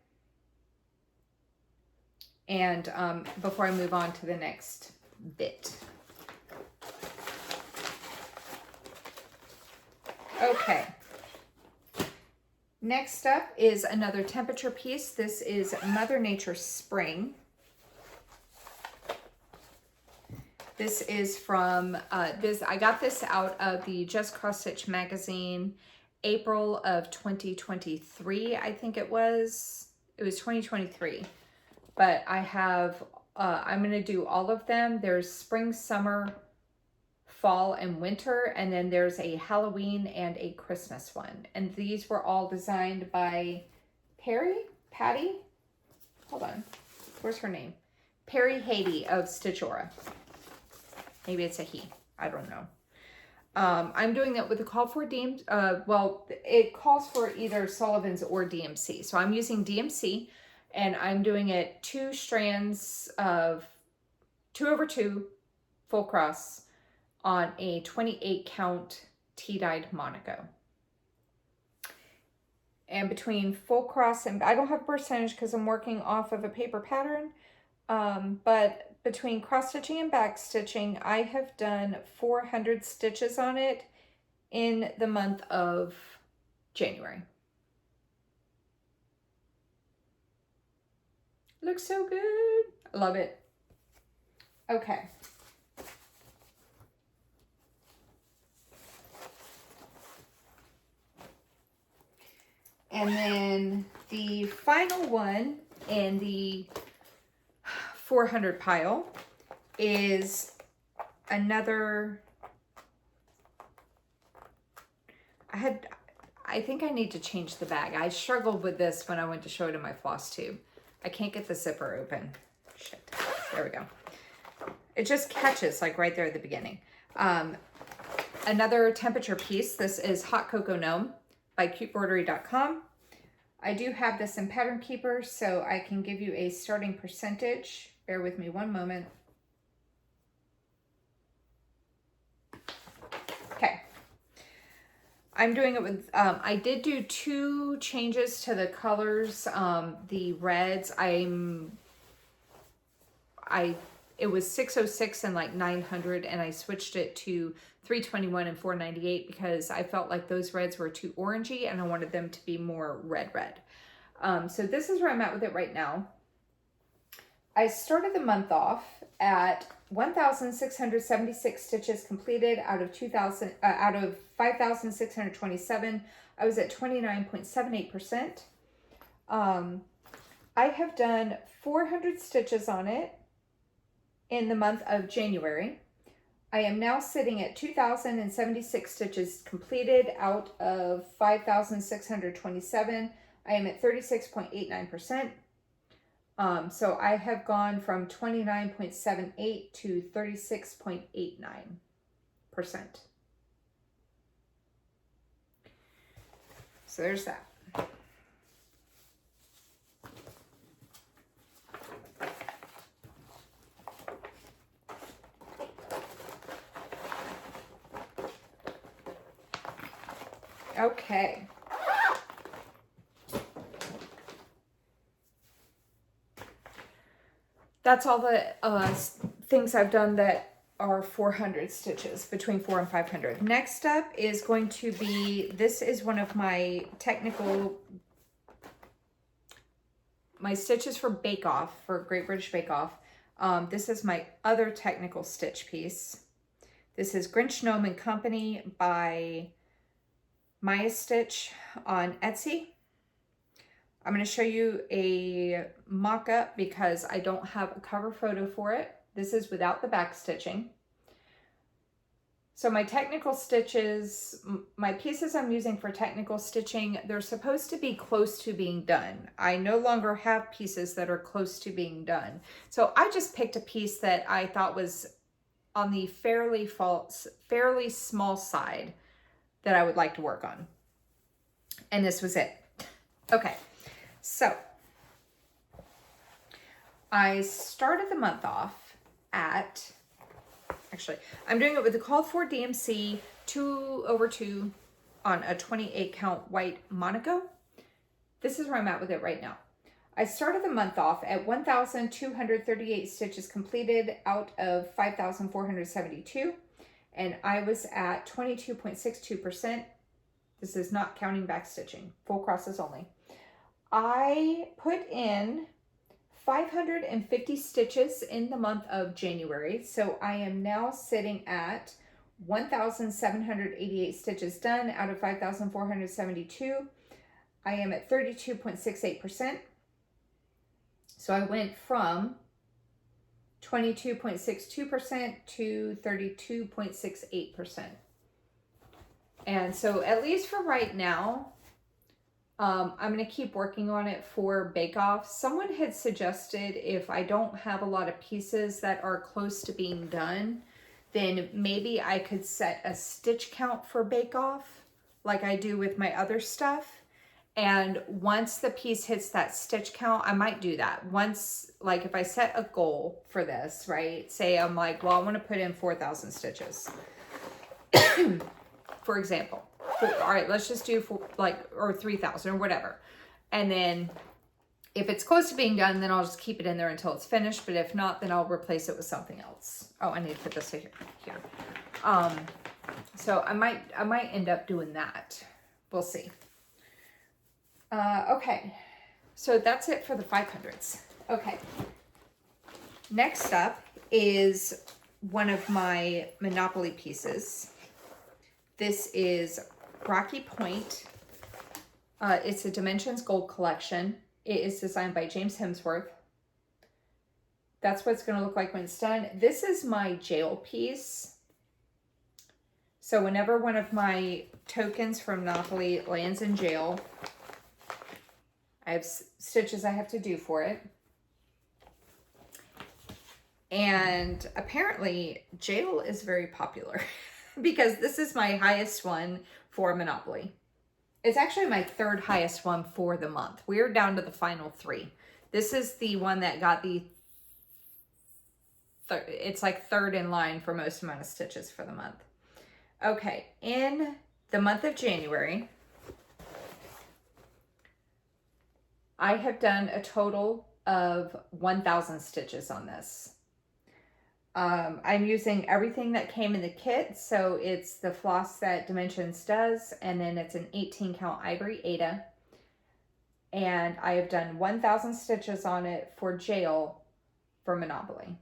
And before I move on to the next bit. Okay. Next up is another temperature piece. This is Mother Nature Spring. This is from, I got this out of the Just Cross Stitch magazine, April of 2023, I think it was. It was 2023. But I have, I'm going to do all of them. There's spring, summer, fall, and winter. And then there's a Halloween and a Christmas one. And these were all designed by Patty? Hold on. Where's her name? Perry Haiti of Stitchora. Maybe it's a he. I don't know. I'm doing that with a call for DMC. Well, it calls for either Sullivan's or DMC. So I'm using DMC, and I'm doing it 2 strands of 2/2 full cross on a 28 count tea-dyed Monaco. And between full cross and, I don't have percentage because I'm working off of a paper pattern, but between cross stitching and back stitching, I have done 400 stitches on it in the month of January. Looks so good. I love it. Okay. And then the final one in the 400 pile is another, I think I need to change the bag. I struggled with this when I went to show it in my floss tube. I can't get the zipper open. Shit. There we go. It just catches like right there at the beginning. Another temperature piece. This is Hot Cocoa Gnome by cutebrodery.com. I do have this in Pattern Keeper, so I can give you a starting percentage. Bear with me one moment. Okay. I'm doing it with, I did do 2 changes to the colors. The reds, it was 606 and like 900, and I switched it to 321 and 498 because I felt like those reds were too orangey and I wanted them to be more red. So this is where I'm at with it right now. I started the month off at 1,676 stitches completed out of 5,627. I was at 29.78%. I have done 400 stitches on it in the month of January. I am now sitting at 2,076 stitches completed out of 5,627. I am at 36.89%. So I have gone from 29.78 to 36.89%. So there's that. Okay. That's all the things I've done that are 400 stitches, between 400 and 500. Next up is going to be, this is one of my my stitches for Bake Off, for Great British Bake Off. This is my other technical stitch piece. This is Grinch Gnome and Company by Maya Stitch on Etsy. I'm going to show you a mock-up because I don't have a cover photo for it. This is without the back stitching. So my technical stitches, my pieces I'm using for technical stitching, they're supposed to be close to being done. I no longer have pieces that are close to being done. So I just picked a piece that I thought was on the fairly small side that I would like to work on. And this was it. Okay. So, I started the month off at, I actually, I'm doing it with the called for DMC 2/2 on a 28 count white Monaco. This is where I'm at with it right now. I started the month off at 1,238 stitches completed out of 5,472, and I was at 22.62%. This is not counting back stitching, full crosses only. I put in 550 stitches in the month of January, so I am now sitting at 1,788 stitches done out of 5,472. I am at 32.68%. So I went from 22.62% to 32.68%. And so at least for right now, I'm going to keep working on it for Bake Off. Someone had suggested if I don't have a lot of pieces that are close to being done, then maybe I could set a stitch count for Bake Off like I do with my other stuff. And once the piece hits that stitch count, I might do that. Once, like if I set a goal for this, right? Say I'm like, well, I want to put in 4,000 stitches, for example. All right, let's just do or 3,000 or whatever. And then if it's close to being done, then I'll just keep it in there until it's finished. But if not, then I'll replace it with something else. Oh, I need to put this here. So I might end up doing that. We'll see. Okay, so that's it for the 500s. Okay, next up is one of my Monopoly pieces. This is Rocky Point. It's a Dimensions Gold collection. It is designed by James Hemsworth. That's what it's going to look like when it's done. This is my jail piece. So whenever one of my tokens from Monopoly lands in jail, I have stitches I have to do for it. And apparently jail is very popular because this is my highest one for Monopoly. It's actually my third highest one for the month. We're down to the final 3. This is the one that got it's like third in line for most amount of stitches for the month. Okay, in the month of January, I have done a total of 1,000 stitches on this. I'm using everything that came in the kit. So it's the floss that Dimensions does, and then it's an 18 count ivory Aida. And I have done 1,000 stitches on it for jail for Monopoly.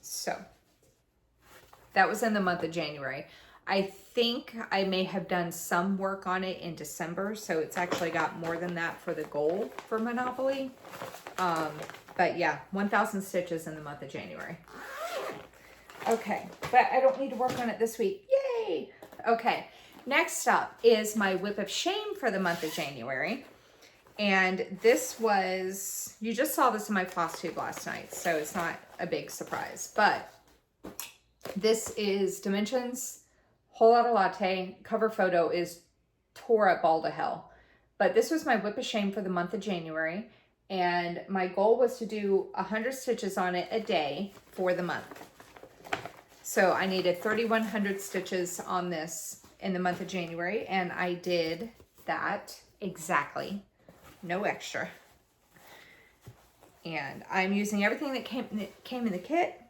So that was in the month of January. I think I may have done some work on it in December, so it's actually got more than that for the goal for Monopoly. But yeah, 1,000 stitches in the month of January. Okay, but I don't need to work on it this week. Yay! Okay, next up is my Whip of Shame for the month of January. And this was, you just saw this in my floss tube last night, so it's not a big surprise. But this is Dimensions Whole Lotta Latte. Cover photo is tore up all to hell. But this was my Whip of Shame for the month of January. And my goal was to do 100 stitches on it a day for the month. So I needed 3,100 stitches on this in the month of January. And I did that exactly. No extra. And I'm using everything that came in the kit.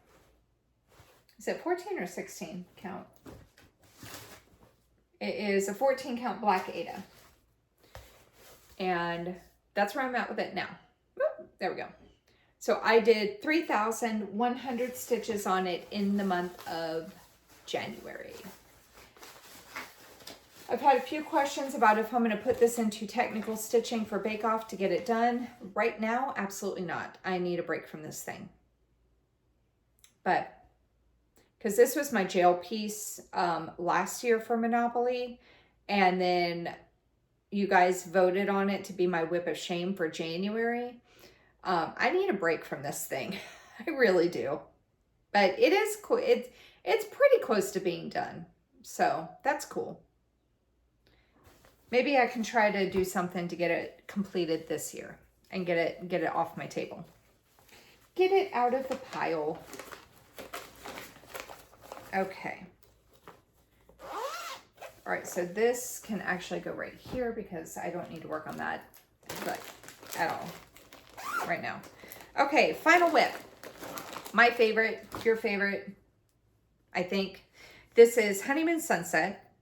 Is it 14 or 16 count? It is a 14 count black Aida. And that's where I'm at with it now. Whoop, there we go. So I did 3,100 stitches on it in the month of January. I've had a few questions about if I'm going to put this into technical stitching for Bake Off to get it done. Right now, absolutely not. I need a break from this thing. But because this was my jail piece last year for Monopoly, and then you guys voted on it to be my Whip of Shame for January. I need a break from this thing. I really do. But it is cool. It's pretty close to being done. So that's cool. Maybe I can try to do something to get it completed this year. and get it off my table. Get it out of the pile. Okay. All right, so this can actually go right here because I don't need to work on that like at all right now. Okay, final whip. My favorite, your favorite, I think. This is Honeymoon Sunset.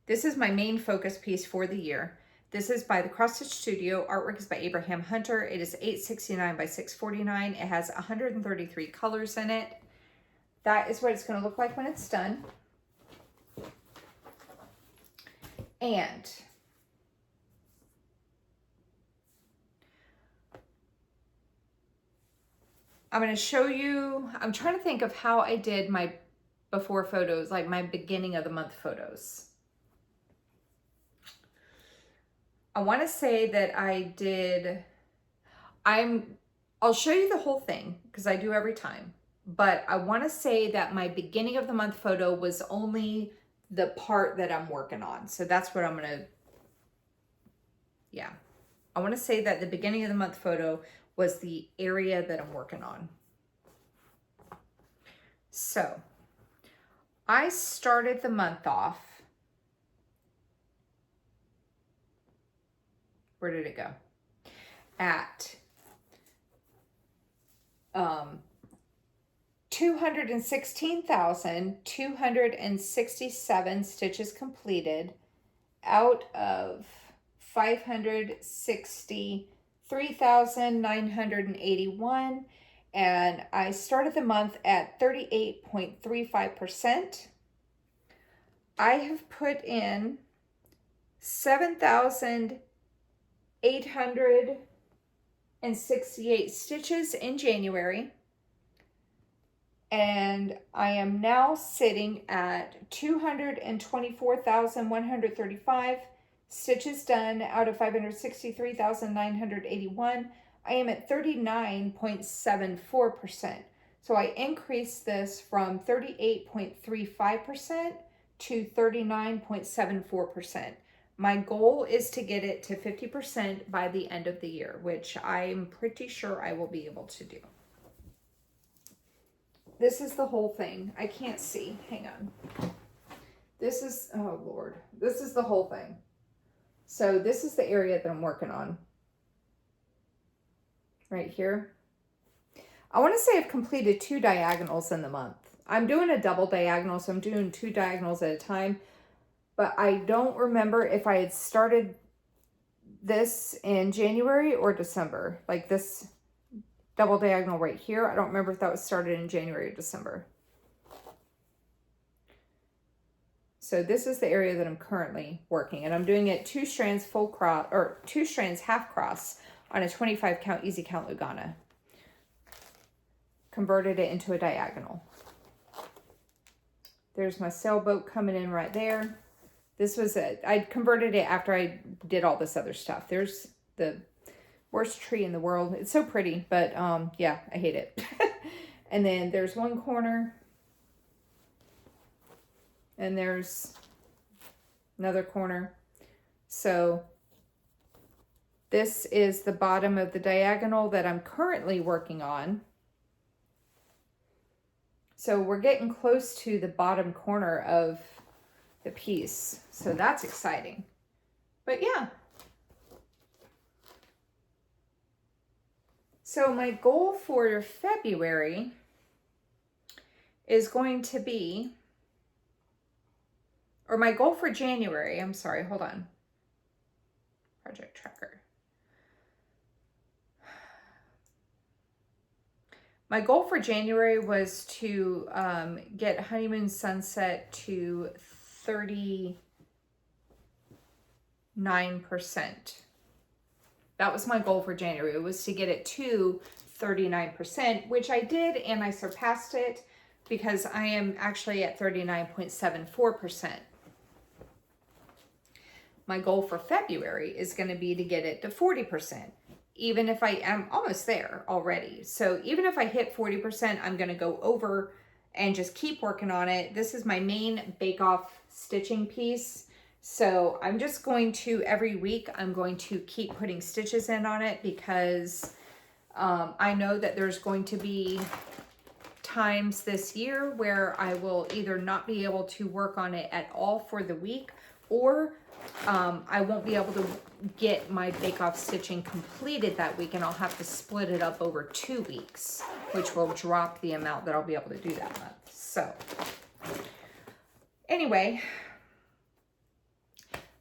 This is my main focus piece for the year. This is by the Cross Stitch Studio. Artwork is by Abraham Hunter. It is $8.69 by $6.49. It has 133 colors in it. That is what it's going to look like when it's done. And I'm going to show you, I'm trying to think of how I did my before photos, like my beginning of the month photos. I want to say that I'll show you the whole thing because I do every time, but I want to say that my beginning of the month photo was only the part that I'm working on. So that's what I'm going to, yeah. I want to say that the beginning of the month photo was the area that I'm working on. So I started the month off. Where did it go? At 216,267 stitches completed out of 563,981, and I started the month at 38.35%. I have put in 7,868 stitches in January, and I am now sitting at 224,135 stitches done out of 563,981. I am at 39.74%. So I increased this from 38.35% to 39.74%. My goal is to get it to 50% by the end of the year, which I'm pretty sure I will be able to do. This is the whole thing. I can't see. Hang on. This is, oh Lord, this is the whole thing. So this is the area that I'm working on. Right here. I want to say I've completed 2 diagonals in the month. I'm doing a double diagonal, so I'm doing 2 diagonals at a time. But I don't remember if I had started this in January or December. Like this double diagonal right here. I don't remember if that was started in January or December. So this is the area that I'm currently working, and I'm doing it 2 strands full cross, or 2 strands half cross on a 25 count easy count Lugana. Converted it into a diagonal. There's my sailboat coming in right there. This was it. I converted it after I did all this other stuff. There's the worst tree in the world. It's so pretty, but yeah, I hate it. And then there's one corner. And there's another corner. So this is the bottom of the diagonal that I'm currently working on. So we're getting close to the bottom corner of the piece. So that's exciting. But yeah. So my goal for February is going to be, or my goal for January, I'm sorry, hold on. Project tracker. My goal for January was to get Honeymoon Sunset to 39%. That was my goal for January. It was to get it to 39%, which I did, and I surpassed it because I am actually at 39.74%. My goal for February is going to be to get it to 40%, even if I am almost there already. So even if I hit 40%, I'm going to go over and just keep working on it. This is my main bake-off stitching piece. So I'm just going to, every week, I'm going to keep putting stitches in on it because I know that there's going to be times this year where I will either not be able to work on it at all for the week, or I won't be able to get my bake-off stitching completed that week, and I'll have to split it up over 2 weeks, which will drop the amount that I'll be able to do that month. So anyway,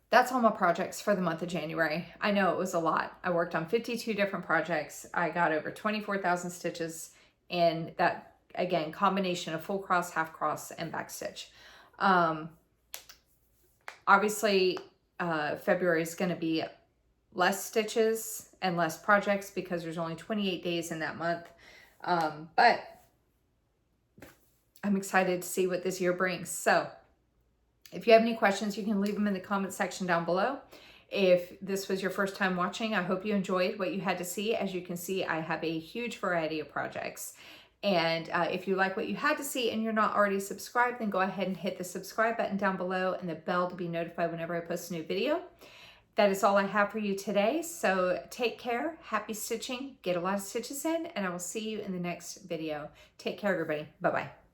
that's all my projects for the month of January. I know it was a lot. I worked on 52 different projects. I got over 24,000 stitches in that, again, combination of full cross, half cross, and back stitch. Obviously, February is going to be less stitches and less projects because there's only 28 days in that month. But I'm excited to see what this year brings. So if you have any questions, you can leave them in the comment section down below. If this was your first time watching, I hope you enjoyed what you had to see. As you can see, I have a huge variety of projects. And if you like what you had to see and you're not already subscribed, then go ahead and hit the subscribe button down below and the bell to be notified whenever I post a new video. That is all I have for you today. So take care, happy stitching, get a lot of stitches in, and I will see you in the next video. Take care, everybody. Bye-bye.